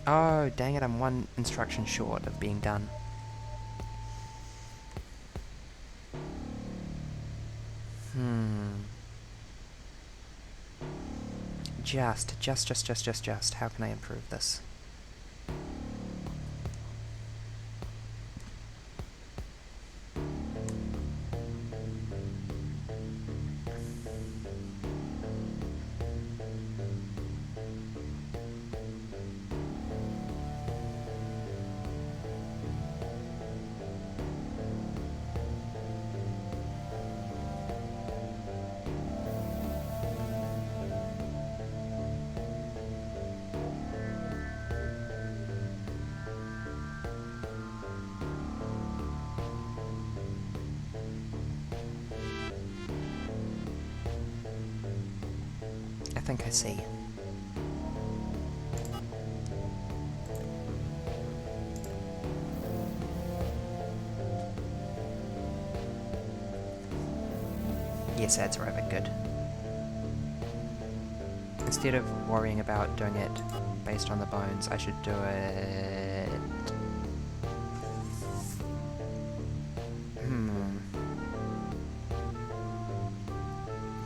Oh, dang it, I'm one instruction short of being done. Just. How can I improve this? I think I see. Yes, ads are over, good. instead of worrying about doing it based on the bones, I should do it...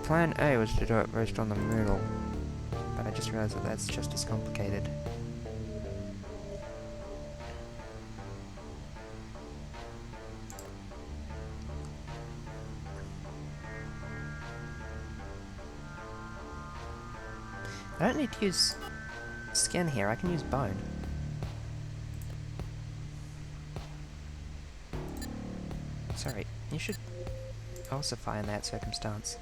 Plan A was to do it based on the middle, but I just realized that that's just as complicated. I don't need to use skin here, I can use bone. Sorry, you should ossify in that circumstance.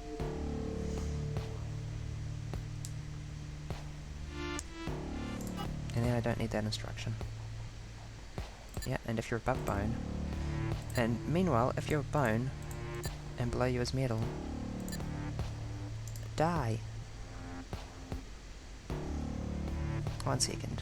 And then I don't need that instruction. Yeah, and if you're above bone... And meanwhile, if you're bone, and below you is metal, die. 1 second.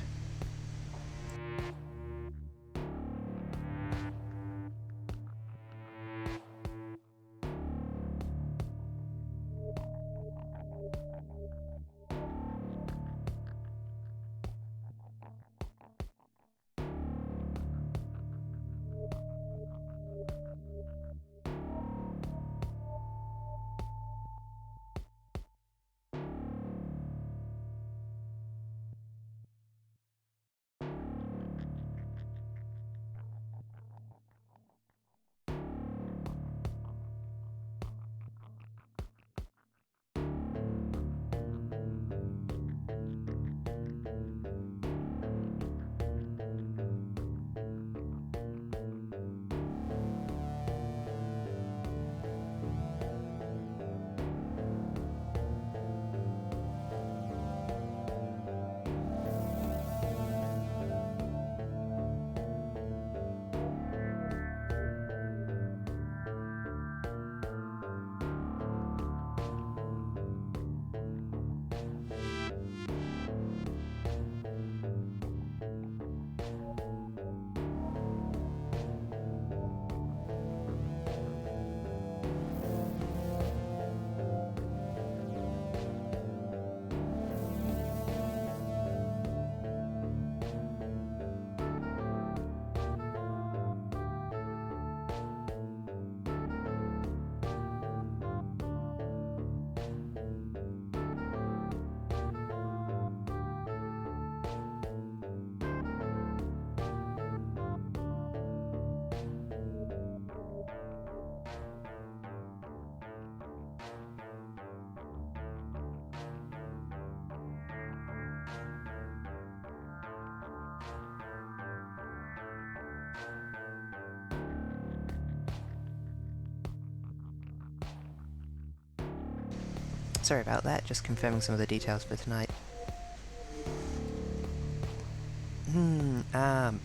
Sorry about that, just confirming some of the details for tonight.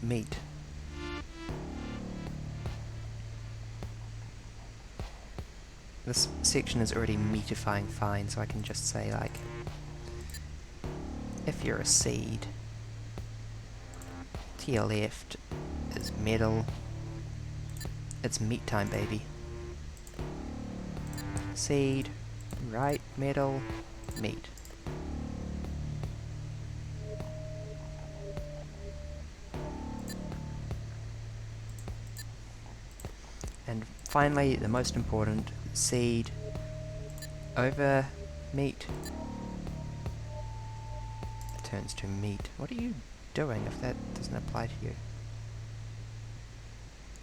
Meat. This section is already meatifying fine, so I can just say, like, if you're a seed, to your left is metal. It's meat time, baby. Seed, right, metal, meat. And finally, the most important, seed over meat turns to meat. What are you doing if that doesn't apply to you?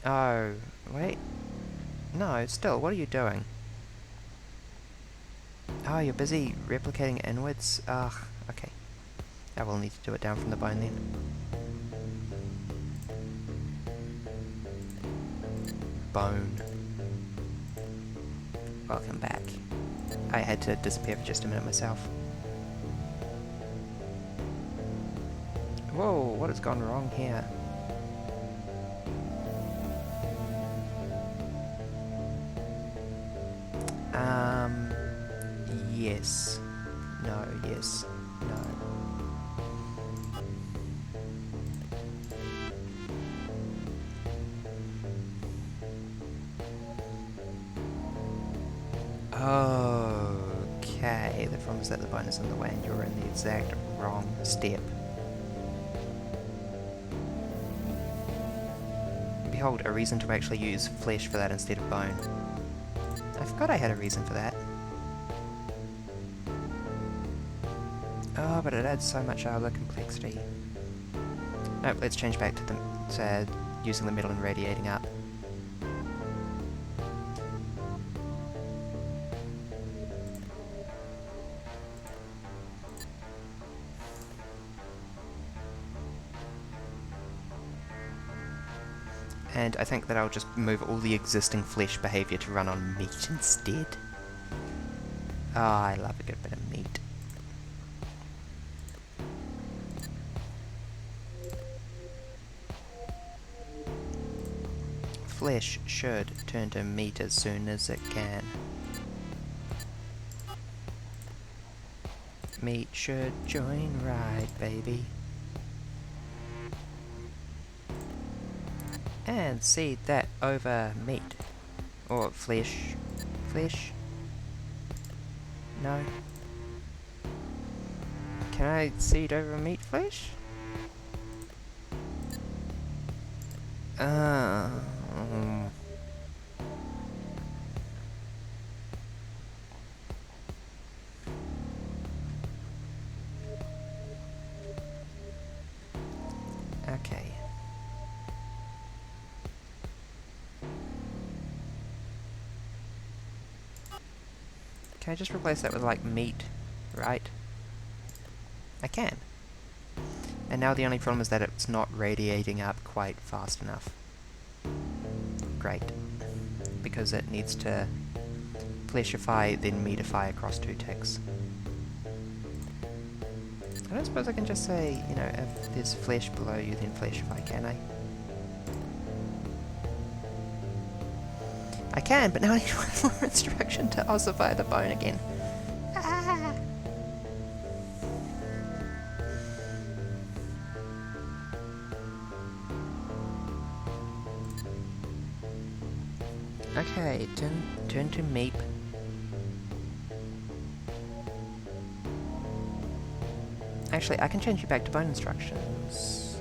Oh, wait. No, still, what are you doing? Oh, you're busy replicating inwards? Ugh, okay. I will need to do it down from the bone then. Bone. Welcome back. I had to disappear for just a minute myself. Whoa, what has gone wrong here? Yes. No, yes. No. Okay, the problem is that the bone is in the way and you're in the exact wrong step. Behold, a reason to actually use flesh for that instead of bone. I forgot I had a reason for that. Oh, but it adds so much other complexity. Nope, let's change back to using the metal and radiating up. And I think that I'll just move all the existing flesh behaviour to run on meat instead. Oh, I love a good bit of meat. Flesh should turn to meat as soon as it can. Meat should join right, baby. And seed that over meat. Or flesh. Flesh? No. Can I seed over meat flesh? Okay. Can I just replace that with, like, meat, right? I can. And now the only problem is that it's not radiating up quite fast enough. Great. Because it needs to fleshify, then meatify across 2 ticks. I don't suppose I can just say, you know, if there's flesh below you, then fleshify, can I? I can, but now I need one more instruction to ossify the bone again. Ah! Okay, turn to meep. Actually, I can change you back to bone instructions.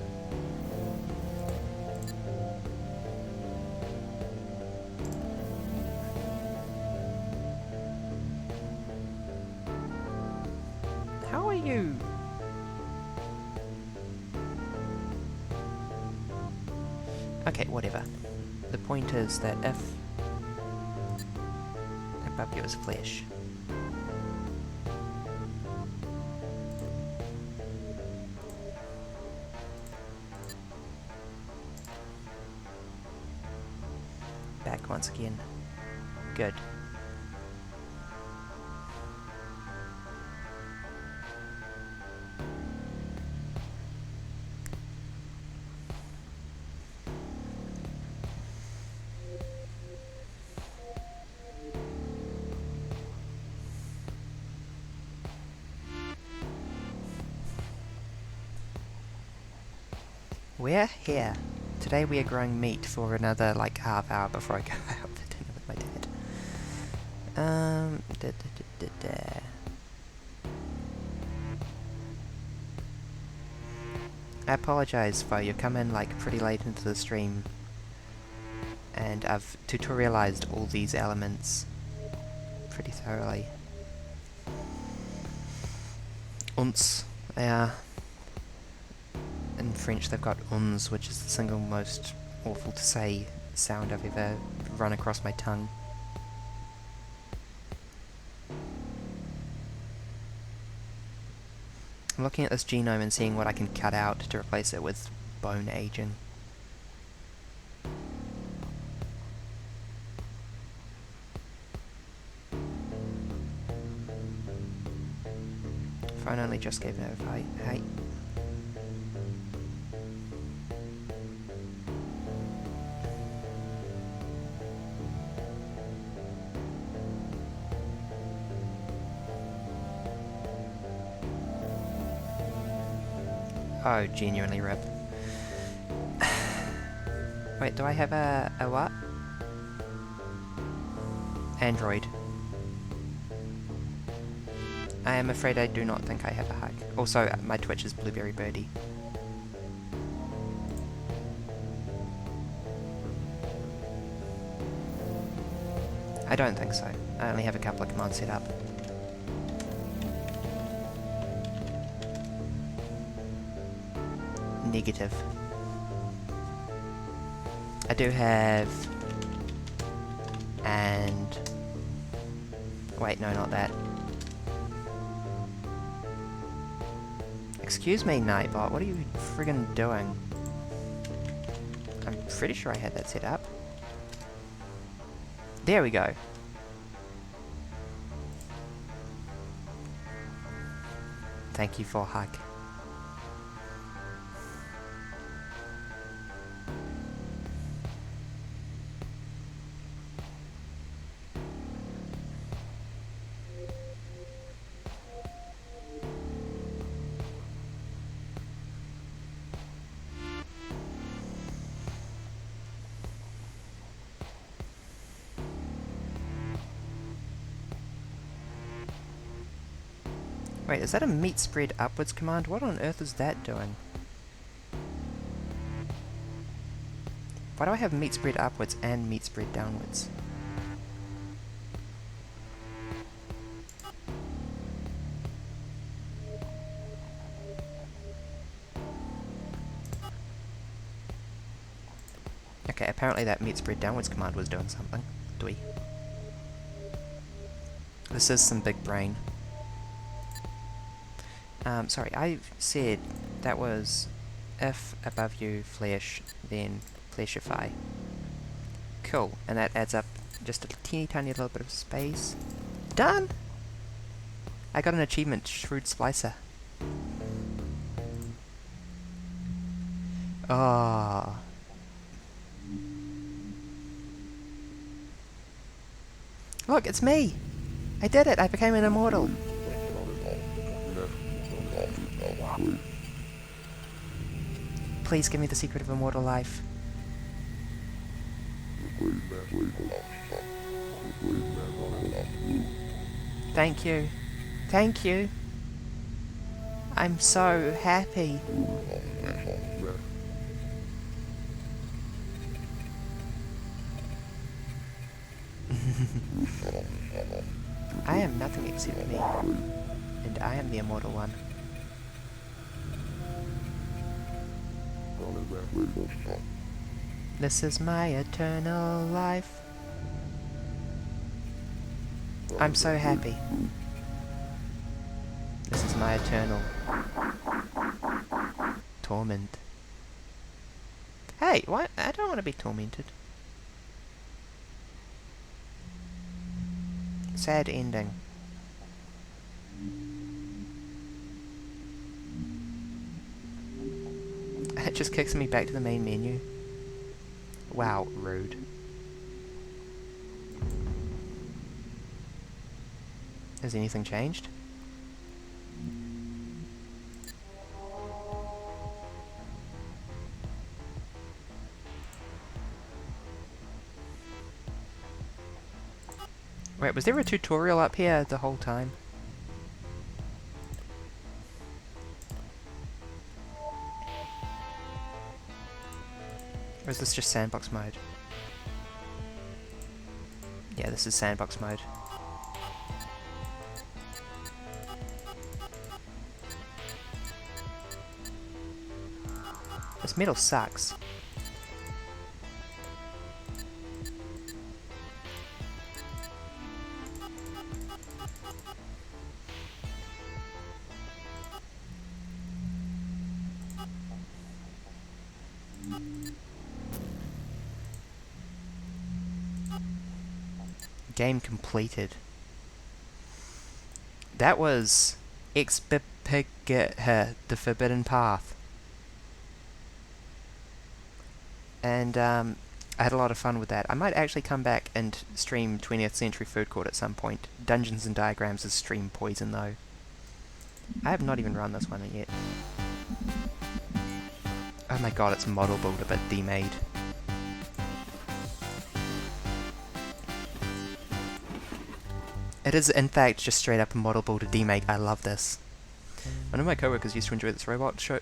How are you? Okay, whatever. The point is that if above you is flesh, back once again. Good. We're here. Today we are growing meat for another, like, half hour before I go out for dinner with my dad. I apologise, Fo, you've come in, like, pretty late into the stream, and I've tutorialised all these elements pretty thoroughly. Unce, they are. In French they've got uns, which is the single most awful to say sound I've ever run across my tongue. I'm looking at this genome and seeing what I can cut out to replace it with bone aging. Phone only just gave an overbite. Hey. Oh, genuinely rip. Wait, do I have a what? Android. I am afraid I do not think I have a hug. Also, my Twitch is Blueberry Birdie. I don't think so. I only have a couple of commands set up. Negative. I do have... and... wait, no, not that. Excuse me, Nightbot, what are you friggin' doing? I'm pretty sure I had that set up. There we go. Thank you for a hug. Wait, is that a meat spread upwards command? What on earth is that doing? Why do I have meat spread upwards and meat spread downwards? Okay, apparently that meat spread downwards command was doing something. Dwee. This is some big brain. Sorry, I said that was if above you flesh, then fleshify. Cool, and that adds up just a teeny tiny little bit of space. Done! I got an achievement, Shrewd Splicer. Oh. Look, it's me! I did it! I became an immortal! Please give me the secret of immortal life. Thank you. Thank you. I'm so happy. I am nothing except me, and I am the immortal one. This is my eternal life. I'm so happy. This is my eternal torment. Hey, what? I don't want to be tormented. Sad ending. It just kicks me back to the main menu. Wow, rude. Has anything changed? Wait, was there a tutorial up here the whole time? Or is this just sandbox mode? Yeah, this is sandbox mode. This metal sucks. Game completed. That was Expipigit, the Forbidden Path. And I had a lot of fun with that. I might actually come back and stream 20th Century Food Court at some point. Dungeons and Diagrams is stream poison though. I have not even run this one yet. Oh my god, it's model builder but demade. It is, in fact, just straight up a model builder demake. I love this. One of my coworkers used to enjoy this robot show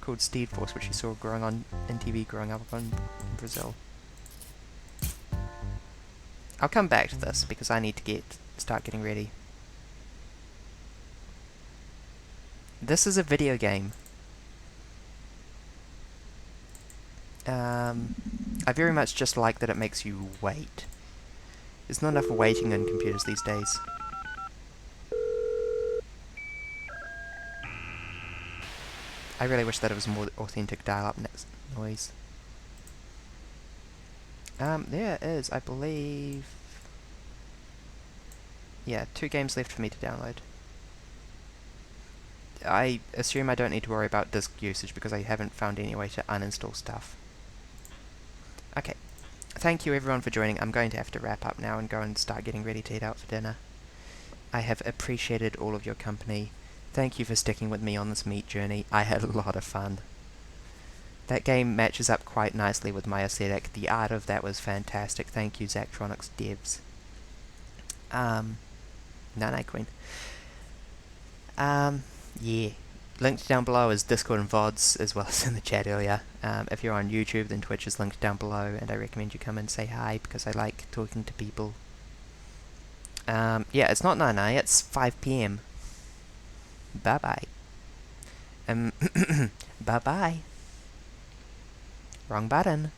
called Steed Force, which he saw growing on in TV growing up in Brazil. I'll come back to this because I need to start getting ready. This is a video game. I very much just like that it makes you wait. There's not enough waiting in computers these days. I really wish that it was more authentic dial-up noise. There is, I believe... Yeah, 2 games left for me to download. I assume I don't need to worry about disk usage because I haven't found any way to uninstall stuff. Okay. Thank you everyone for joining. I'm going to have to wrap up now and go and start getting ready to eat out for dinner. I have appreciated all of your company. Thank you for sticking with me on this meat journey. I had a lot of fun. That game matches up quite nicely with my aesthetic. The art of that was fantastic. Thank you, Zachtronics devs. Night Queen. Yeah. Linked down below is Discord and VODs, as well as in the chat earlier. If you're on YouTube, then Twitch is linked down below, and I recommend you come and say hi, because I like talking to people. Yeah, it's not 9 it's 5 PM. Bye-bye. Bye-bye. Wrong button.